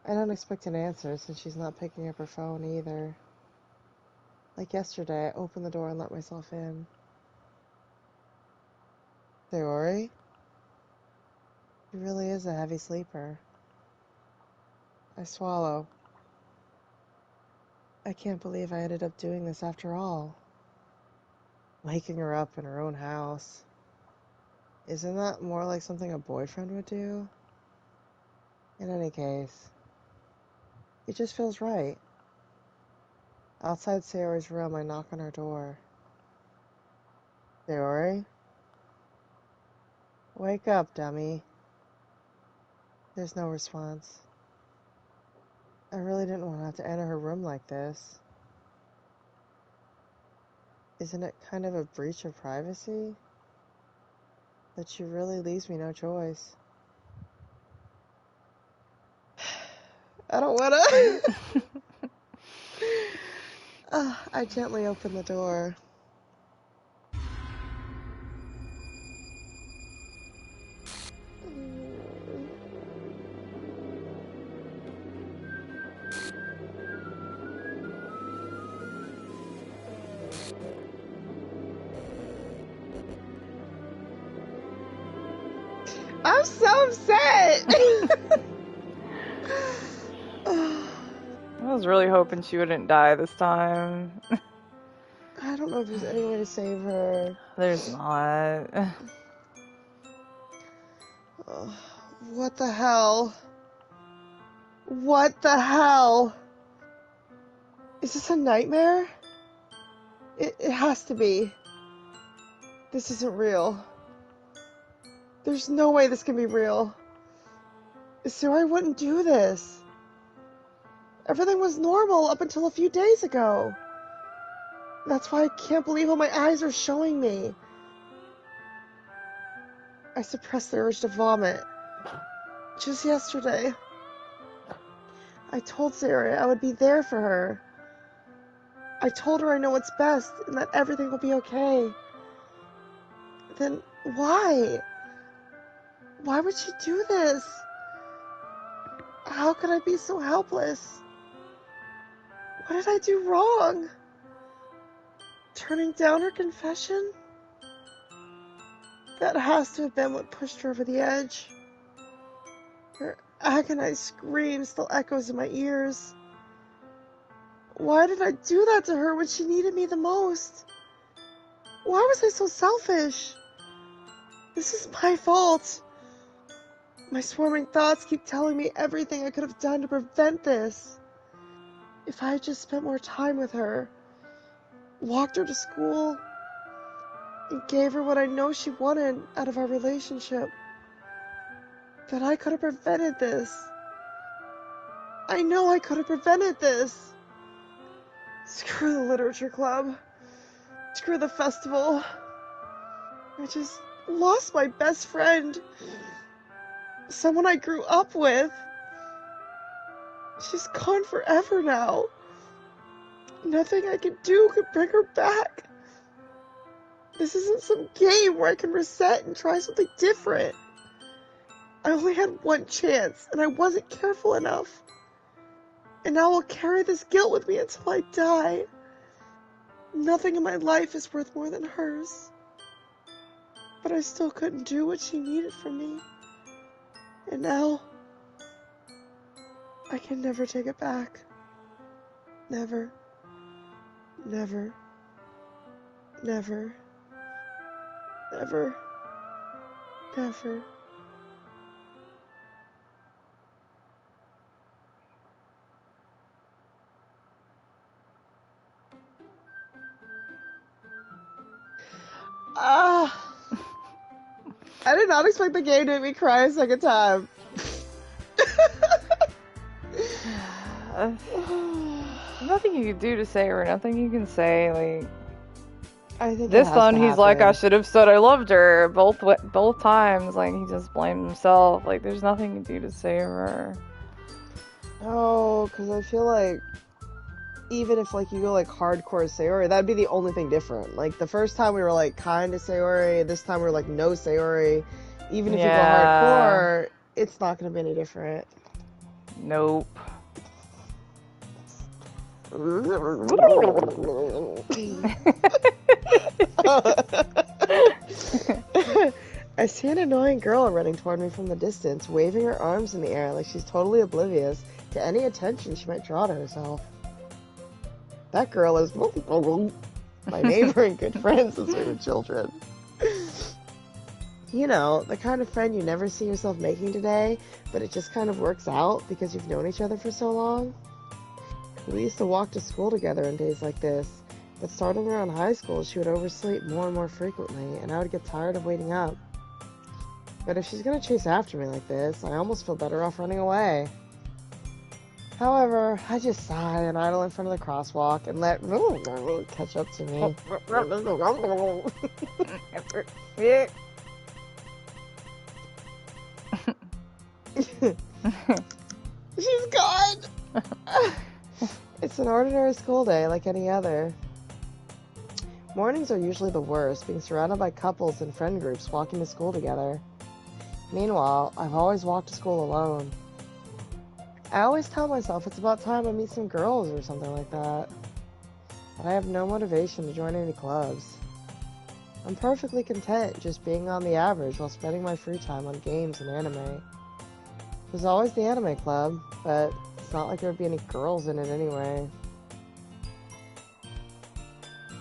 I don't expect an answer since she's not picking up her phone either. Like yesterday, I opened the door and let myself in. Sayori? He really is a heavy sleeper. I swallow. I can't believe I ended up doing this after all. Waking her up in her own house. Isn't that more like something a boyfriend would do? In any case, it just feels right. Outside Sayori's room, I knock on her door. Sayori? Wake up, dummy. There's no response. I really didn't want to have to enter her room like this. Isn't it kind of a breach of privacy? That she really leaves me no choice. I don't wanna. I gently open the door. I'm so upset. I was really hoping she wouldn't die this time. I don't know if there's any way to save her. There's not. What the hell? What the hell? Is this a nightmare? It has to be. This isn't real. There's no way this can be real. Sayori wouldn't do this. Everything was normal up until a few days ago. That's why I can't believe what my eyes are showing me. I suppressed the urge to vomit. Just yesterday, I told Sayori I would be there for her. I told her I know what's best and that everything will be okay. Then why? Why would she do this? How could I be so helpless? What did I do wrong? Turning down her confession? That has to have been what pushed her over the edge. Her agonized scream still echoes in my ears. Why did I do that to her when she needed me the most? Why was I so selfish? This is my fault. My swarming thoughts keep telling me everything I could have done to prevent this. If I had just spent more time with her, walked her to school, and gave her what I know she wanted out of our relationship, then I could have prevented this. I know I could have prevented this. Screw the literature club. Screw the festival. I just lost my best friend. Someone I grew up with. She's gone forever now. Nothing I can do could bring her back. This isn't some game where I can reset and try something different. I only had one chance, and I wasn't careful enough. And now I'll carry this guilt with me until I die. Nothing in my life is worth more than hers. But I still couldn't do what she needed from me. And now, I can never take it back. Never. Never. Never. Never. Never. I did not expect the game to make me cry a second time. Nothing you can do to say or nothing you can say. Like I think this it has one, to he's like, I happen. should have said I loved her both times. Like he just blamed himself. Like there's nothing you can do to save her. No, because I feel like even if like you go like hardcore Sayori, that'd be the only thing different. Like the first time we were like kind of Sayori, this time we're like no Sayori. Even if you go hardcore, it's not gonna be any different. Nope. I see an annoying girl running toward me from the distance, waving her arms in the air like she's totally oblivious to any attention she might draw to herself. That girl is my neighbor and good friend since we were children. You know, the kind of friend you never see yourself making today, but it just kind of works out because you've known each other for so long. We used to walk to school together on days like this, but starting around high school, she would oversleep more and more frequently, and I would get tired of waiting up. But if she's gonna chase after me like this, I almost feel better off running away. However, I just sigh and idle in front of the crosswalk and let catch up to me. She's gone! It's an ordinary school day like any other. Mornings are usually the worst, being surrounded by couples and friend groups walking to school together. Meanwhile, I've always walked to school alone. I always tell myself it's about time I meet some girls or something like that. But I have no motivation to join any clubs. I'm perfectly content just being on the average while spending my free time on games and anime. There's always the anime club, but it's not like there would be any girls in it anyway.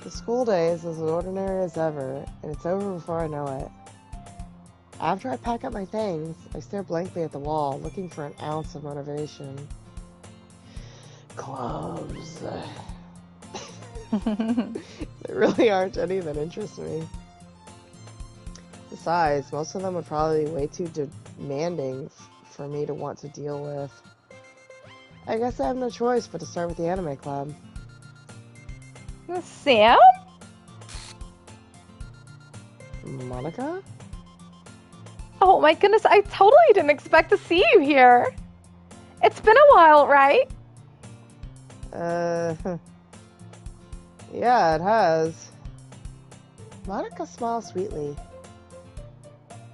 The school day is as ordinary as ever, and it's over before I know it. After I pack up my things, I stare blankly at the wall, looking for an ounce of motivation. Clubs. There really aren't any that interest me. Besides, most of them would probably be way too demanding for me to want to deal with. I guess I have no choice but to start with the anime club. Sam? Monica? Oh my goodness, I totally didn't expect to see you here. It's been a while, right? Yeah, it has. Monica smiles sweetly.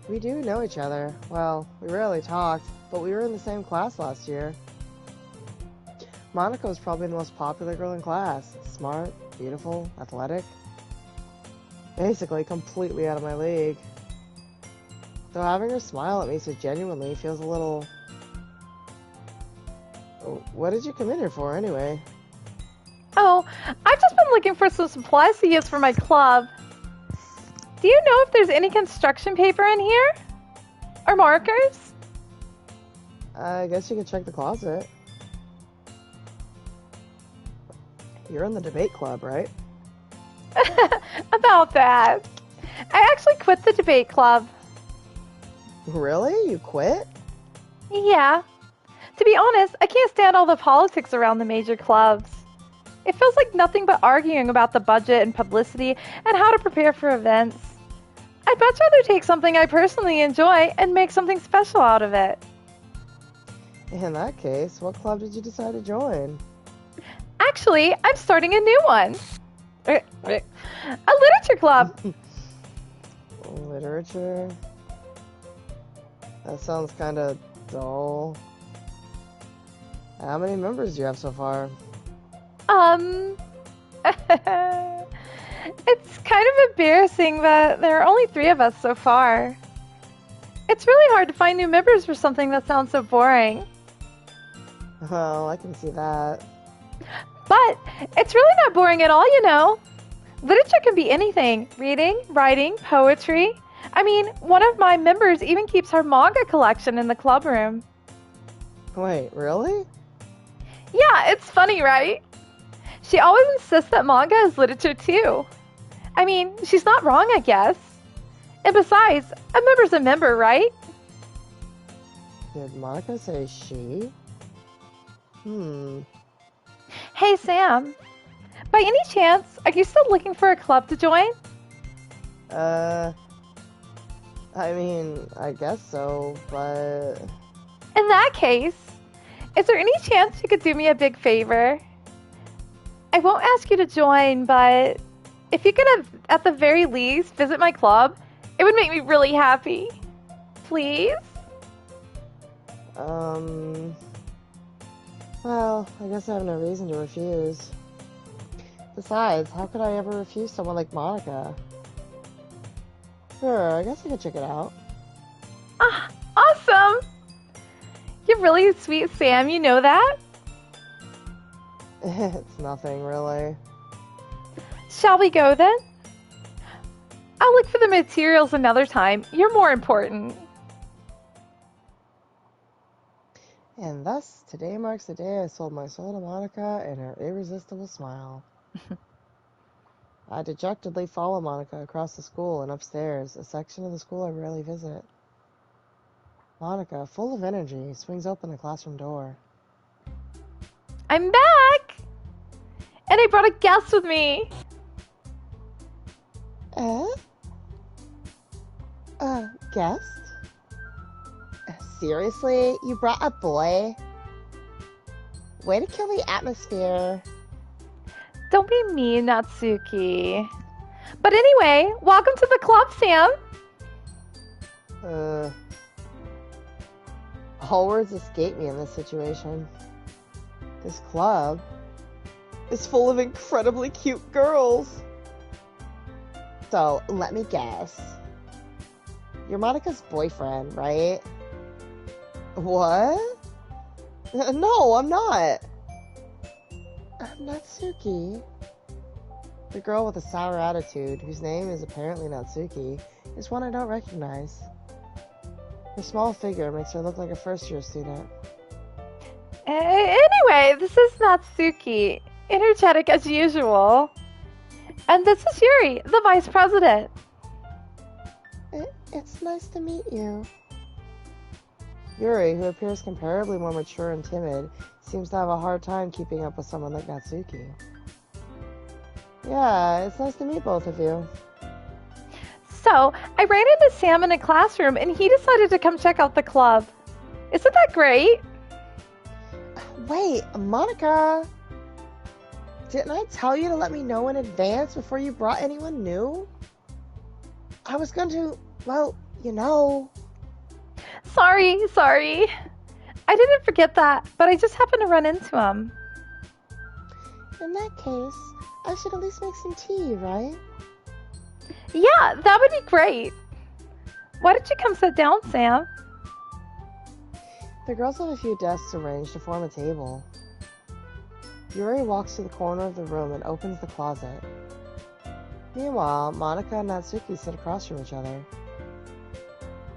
We do know each other. Well, we rarely talked, but we were in the same class last year. Monica was probably the most popular girl in class. Smart, beautiful, athletic. Basically, completely out of my league. Though having her smile at me so genuinely feels a little... What did you come in here for, anyway? Oh, I've just been looking for some supplies to use for my club. Do you know if there's any construction paper in here? Or markers? I guess you could check the closet. You're in the debate club, right? About that. I actually quit the debate club. Really? You quit? Yeah. To be honest, I can't stand all the politics around the major clubs. It feels like nothing but arguing about the budget and publicity and how to prepare for events. I'd much rather take something I personally enjoy and make something special out of it. In that case, what club did you decide to join? Actually, I'm starting a new one. A literature club. Literature? That sounds kind of dull. How many members do you have so far? It's kind of embarrassing that there are only 3 of us so far. It's really hard to find new members for something that sounds so boring. Oh, I can see that. But it's really not boring at all, you know. Literature can be anything. Reading, writing, poetry. I mean, one of my members even keeps her manga collection in the club room. Wait, really? Yeah, it's funny, right? She always insists that manga is literature too. I mean, she's not wrong, I guess. And besides, a member's a member, right? Did Monica say she? Hey, Sam. By any chance, are you still looking for a club to join? I mean, I guess so, but... In that case, is there any chance you could do me a big favor? I won't ask you to join, but if you could have, at the very least, visit my club, it would make me really happy. Please? Well, I guess I have no reason to refuse. Besides, how could I ever refuse someone like Monica? Sure, I guess I could check it out. Ah, awesome! You're really sweet, Sam, you know that? It's nothing, really. Shall we go then? I'll look for the materials another time. You're more important. And thus, today marks the day I sold my soul to Monica and her irresistible smile. I dejectedly follow Monica across the school and upstairs, a section of the school I rarely visit. Monica, full of energy, swings open the classroom door. I'm back! And I brought a guest with me. Guest? Seriously? You brought a boy? Way to kill the atmosphere. Don't be mean, Natsuki. But anyway, welcome to the club, Sam. All words escape me in this situation. This club is full of incredibly cute girls. So, let me guess. You're Monica's boyfriend, right? What? No, I'm not. Natsuki. The girl with a sour attitude, whose name is apparently Natsuki, is one I don't recognize. Her small figure makes her look like a first-year student. Anyway, this is Natsuki, energetic as usual. And this is Yuri, the vice president. It's nice to meet you. Yuri, who appears comparably more mature and timid, seems to have a hard time keeping up with someone like Natsuki. Yeah, it's nice to meet both of you. So, I ran into Sam in a classroom and he decided to come check out the club. Isn't that great? Wait, Monica! Didn't I tell you to let me know in advance before you brought anyone new? I was going to, well, you know. Sorry. I didn't forget that, but I just happened to run into him. In that case, I should at least make some tea, right? Yeah, that would be great. Why don't you come sit down, Sam? The girls have a few desks arranged to form a table. Yuri walks to the corner of the room and opens the closet. Meanwhile, Monica and Natsuki sit across from each other.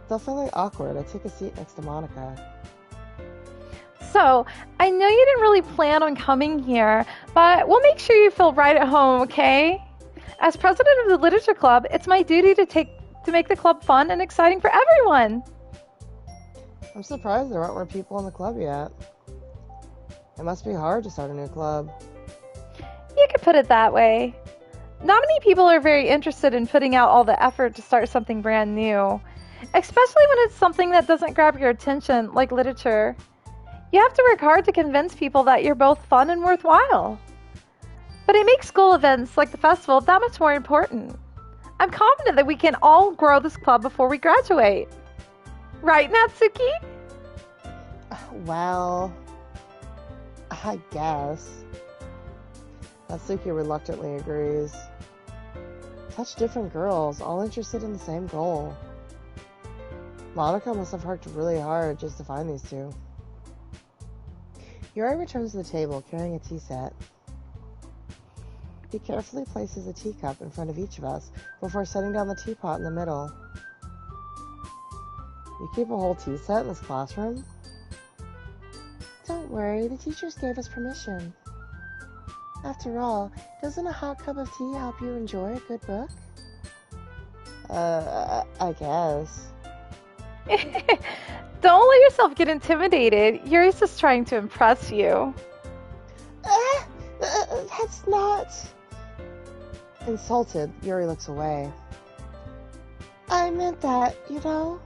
Still feeling awkward, I take a seat next to Monica. So, I know you didn't really plan on coming here, but we'll make sure you feel right at home, okay? As president of the Literature Club, it's my duty to make the club fun and exciting for everyone. I'm surprised there aren't more people in the club yet. It must be hard to start a new club. You could put it that way. Not many people are very interested in putting out all the effort to start something brand new, especially when it's something that doesn't grab your attention, like literature. You have to work hard to convince people that you're both fun and worthwhile. But it makes school events like the festival that much more important. I'm confident that we can all grow this club before we graduate. Right, Natsuki? Well, I guess. Natsuki reluctantly agrees. Such different girls, all interested in the same goal. Monica must have worked really hard just to find these two. Yuri returns to the table carrying a tea set. He carefully places a teacup in front of each of us before setting down the teapot in the middle. You keep a whole tea set in this classroom? Don't worry, the teachers gave us permission. After all, doesn't a hot cup of tea help you enjoy a good book? I guess. Don't let yourself get intimidated. Yuri's just trying to impress you. That's not... Insulted, Yuri looks away. I meant that, you know?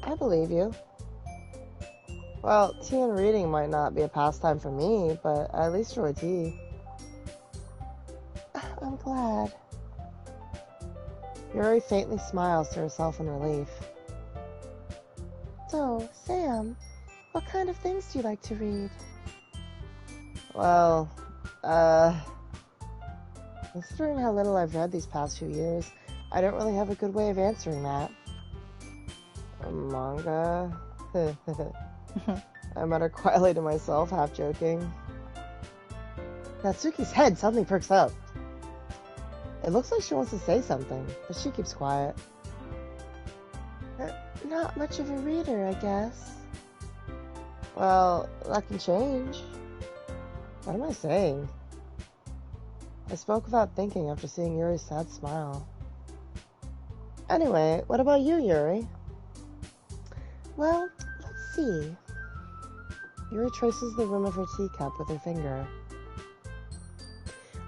I believe you. Well, tea and reading might not be a pastime for me, but I at least enjoy tea. I'm glad. Yuri faintly smiles to herself in relief. So, Sam, what kind of things do you like to read? Well, Considering how little I've read these past few years, I don't really have a good way of answering that. A manga? I muttered quietly to myself, half joking. Natsuki's head suddenly perks up. It looks like she wants to say something, but she keeps quiet. Not much of a reader, I guess. Well, that can change. What am I saying? I spoke without thinking after seeing Yuri's sad smile. Anyway, what about you, Yuri? Well, let's see. Yuri traces the rim of her teacup with her finger.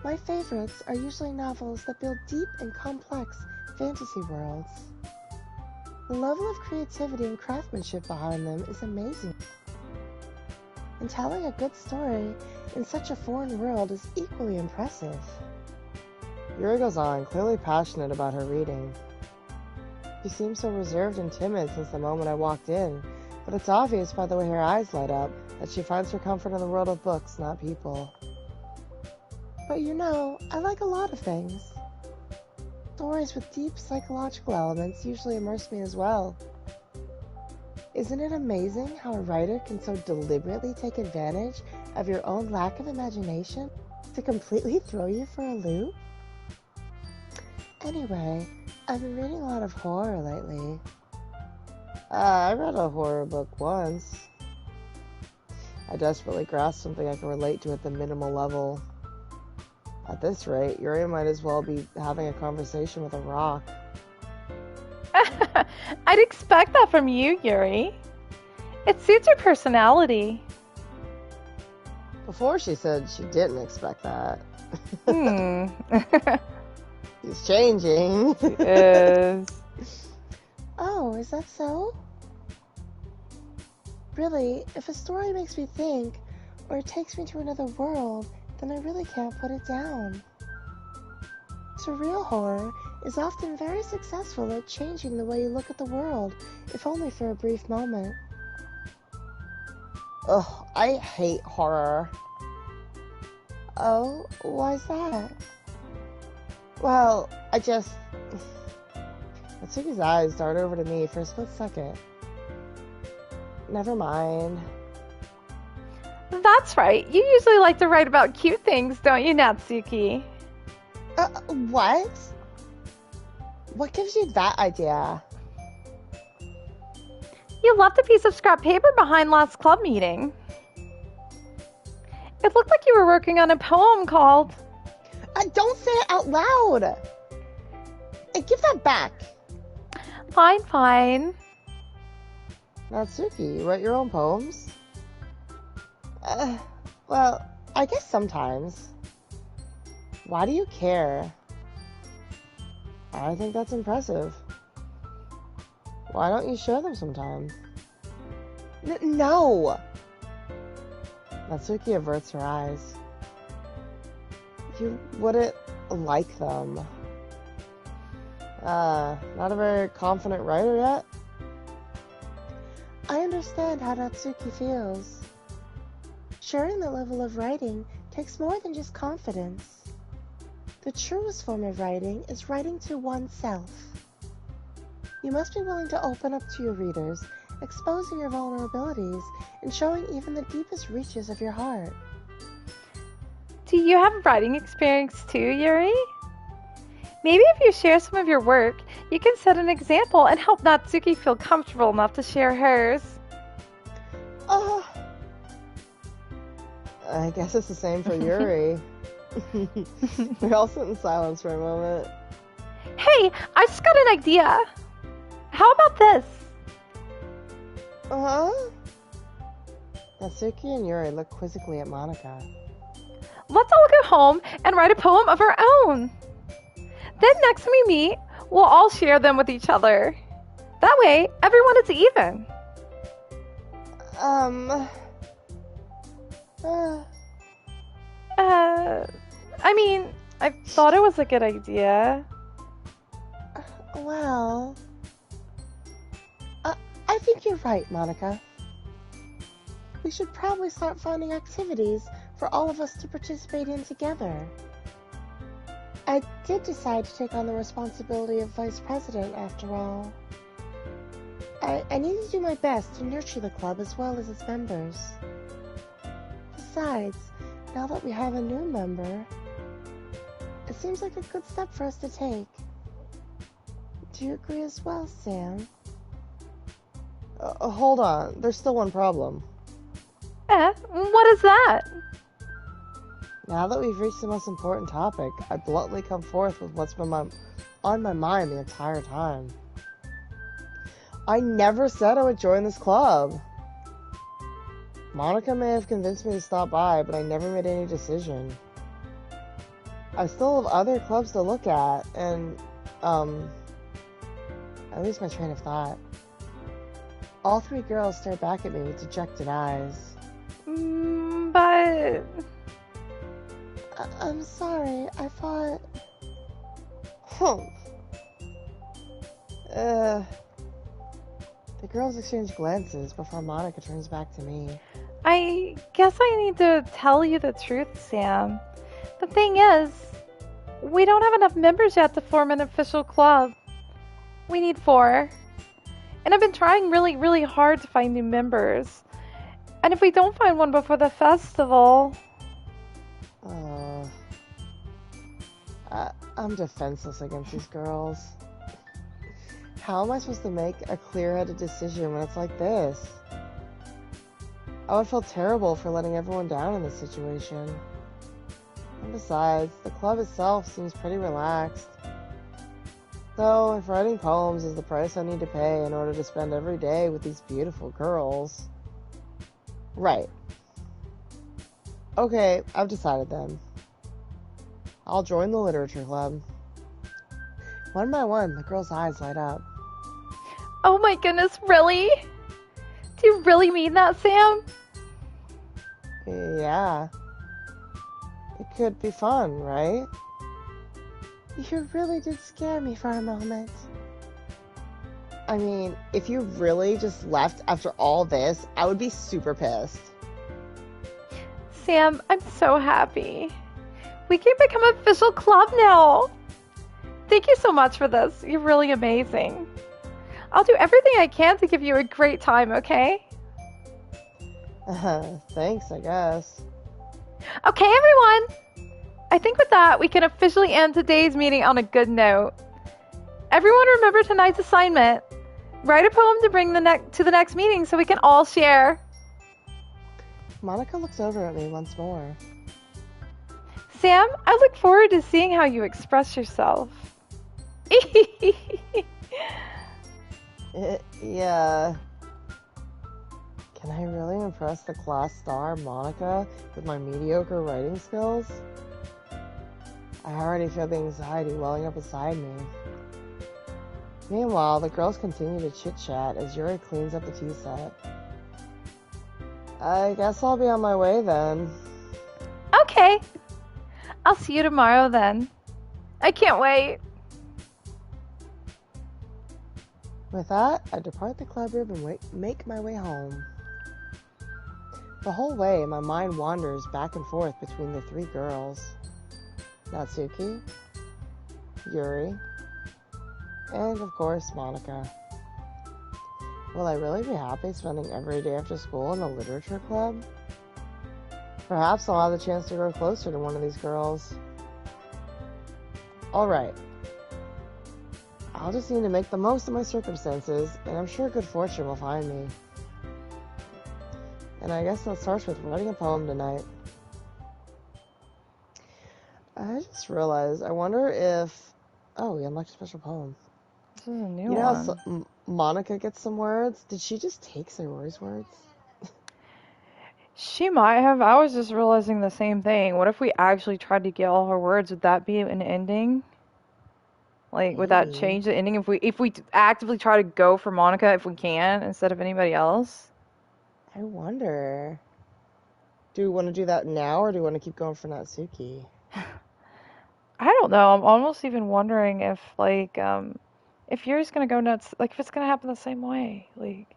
My favorites are usually novels that build deep and complex fantasy worlds. The level of creativity and craftsmanship behind them is amazing. And telling a good story in such a foreign world is equally impressive. Yuri goes on, clearly passionate about her reading. She seems so reserved and timid since the moment I walked in, but it's obvious by the way her eyes light up that she finds her comfort in the world of books, not people. But you know, I like a lot of things. Stories with deep psychological elements usually immerse me as well. Isn't it amazing how a writer can so deliberately take advantage of your own lack of imagination to completely throw you for a loop? Anyway, I've been reading a lot of horror lately. I read a horror book once. I desperately grasped something I can relate to at the minimal level. At this rate, Yuri might as well be having a conversation with a rock. I'd expect that from you, Yuri. It suits your personality. Before she said she didn't expect that. He's changing. He is. Oh, is that so? Really, if a story makes me think, or it takes me to another world, then I really can't put it down. Surreal horror is often very successful at changing the way you look at the world, if only for a brief moment. Ugh, I hate horror. Oh, why's that? Well, Natsuki's eyes dart over to me for a split second. Never mind. That's right. You usually like to write about cute things, don't you, Natsuki? What? What gives you that idea? You left a piece of scrap paper behind last club meeting. It looked like you were working on a poem called... Don't say it out loud! Give that back! Fine, fine. Natsuki, you write your own poems? Well, I guess sometimes. Why do you care? I think that's impressive. Why don't you show them sometime? No! Natsuki averts her eyes. You wouldn't like them. Not a very confident writer yet? I understand how Natsuki feels. Sharing the level of writing takes more than just confidence. The truest form of writing is writing to oneself. You must be willing to open up to your readers, exposing your vulnerabilities and showing even the deepest reaches of your heart. Do you have writing experience too, Yuri? Maybe if you share some of your work, you can set an example and help Natsuki feel comfortable enough to share hers. I guess it's the same for Yuri. We all sit in silence for a moment. Hey, I just got an idea. How about this? Natsuki and Yuri look quizzically at Monika. Let's all go home and write a poem of our own. Then next time we meet, we'll all share them with each other. That way, everyone is even. I thought it was a good idea. Well, I think you're right, Monika. We should probably start finding activities for all of us to participate in together. I did decide to take on the responsibility of vice president after all. I need to do my best to nurture the club as well as its members. Besides, now that we have a new member, it seems like a good step for us to take. Do you agree as well, Sam? Hold on, there's still one problem. What is that? Now that we've reached the most important topic, I bluntly come forth with what's been on my mind the entire time. I never said I would join this club. Monica may have convinced me to stop by, but I never made any decision. I still have other clubs to look at, and, I lose my train of thought. All three girls stare back at me with dejected eyes. But... I'm sorry, I thought... The girls exchange glances before Monica turns back to me. I guess I need to tell you the truth, Sam. The thing is, we don't have enough members yet to form an official club. We need 4. And I've been trying really, really hard to find new members. And if we don't find one before the festival... I'm defenseless against these girls. How am I supposed to make a clear-headed decision when it's like this? I would feel terrible for letting everyone down in this situation. And besides, the club itself seems pretty relaxed. So, if writing poems is the price I need to pay in order to spend every day with these beautiful girls... Right. Okay, I've decided then. I'll join the literature club. One by one, the girls' eyes light up. Oh my goodness, really? Do you really mean that, Sam? Yeah. It could be fun, right? You really did scare me for a moment. I mean, if you really just left after all this, I would be super pissed. Sam, I'm so happy. We can become an official club now. Thank you so much for this. You're really amazing. I'll do everything I can to give you a great time, okay? Thanks, I guess. Okay, everyone! I think with that, we can officially end today's meeting on a good note. Everyone remember tonight's assignment. Write a poem to bring to the next meeting so we can all share. Monica looks over at me once more. Sam, I look forward to seeing how you express yourself. Yeah. Can I really impress the class star, Monica, with my mediocre writing skills? I already feel the anxiety welling up inside me. Meanwhile, the girls continue to chit-chat as Yuri cleans up the tea set. I guess I'll be on my way then. Okay. I'll see you tomorrow then. I can't wait. With that, I depart the club room and make my way home. The whole way, my mind wanders back and forth between the 3 girls. Natsuki, Yuri, and of course, Monica. Will I really be happy spending every day after school in a literature club? Perhaps I'll have the chance to grow closer to one of these girls. Alright. I'll just need to make the most of my circumstances, and I'm sure good fortune will find me. And I guess that starts with writing a poem tonight. I just realized, I wonder if... Oh, we unlocked a special poem. This is a new You know one. how Monica gets some words? Did she just take Sayori's words? She might have. I was just realizing the same thing. What if we actually tried to get all her words? Would that be an ending? Like, would that Maybe. change the ending if we actively try to go for Monica if we can instead of anybody else? I wonder. Do we want to do that now, or do we want to keep going for Natsuki? I don't know. I'm almost even wondering if if Yuri's gonna go nuts, like if it's gonna happen the same way. Like,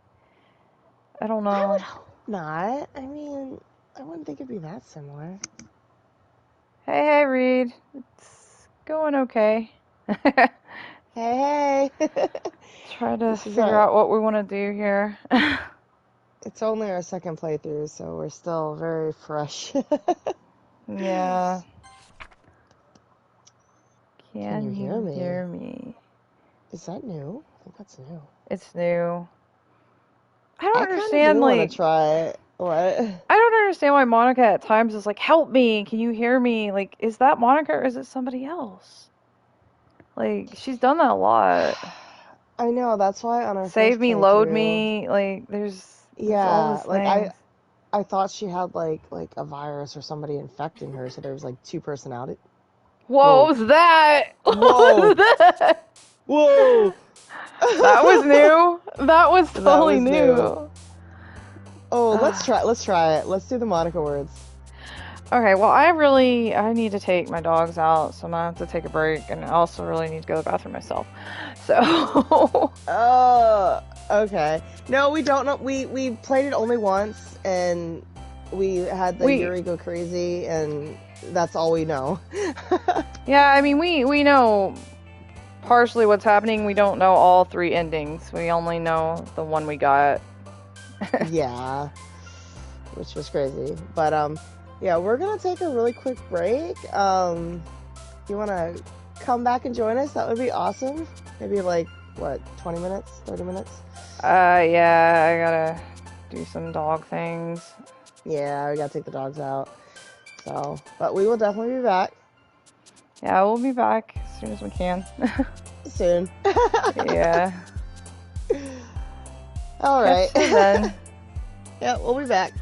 I don't I know. would hope not. I mean, I wouldn't think it'd be that similar. Hey, Reed. It's going okay. Hey, hey. Try to This is figure our, out what we want to do here. it's only our second playthrough, so we're still very fresh. Yeah. Can you Can hear you me? hear me? Is that new? I think that's new. It's new. I don't I kind of understand, do want like, to try it. What? I don't understand why Monica at times is like, help me, can you hear me? Like, is that Monica or is it somebody else? Like, she's done that a lot. I know, that's why on our Save first me, load playthrough, me, like, there's all yeah, these like things. I thought she had like a virus or somebody infecting her, so there was like two personalities. Whoa, Whoa. what was that? What Whoa. was that? Whoa. That was new. That was That totally was new. new. Oh, let's try it. Let's do the Monica words. Okay, well, I need to take my dogs out, so I'm gonna have to take a break, and I also really need to go to the bathroom myself. So, Okay. No, we don't know. We played it only once, and we had the Yuri go crazy, and that's all we know. yeah, I mean, we know partially what's happening. We don't know all three endings. We only know the one we got. Yeah, which was crazy. But yeah, we're gonna take a really quick break. You wanna come back and join us? That would be awesome. Maybe like what, 20 minutes, 30 minutes? Yeah, I gotta do some dog things. Yeah, we gotta take the dogs out. So, but we will definitely be back Yeah, we'll be back as soon as we can. soon. Yeah. All right. Catch you then. Yeah, we'll be back.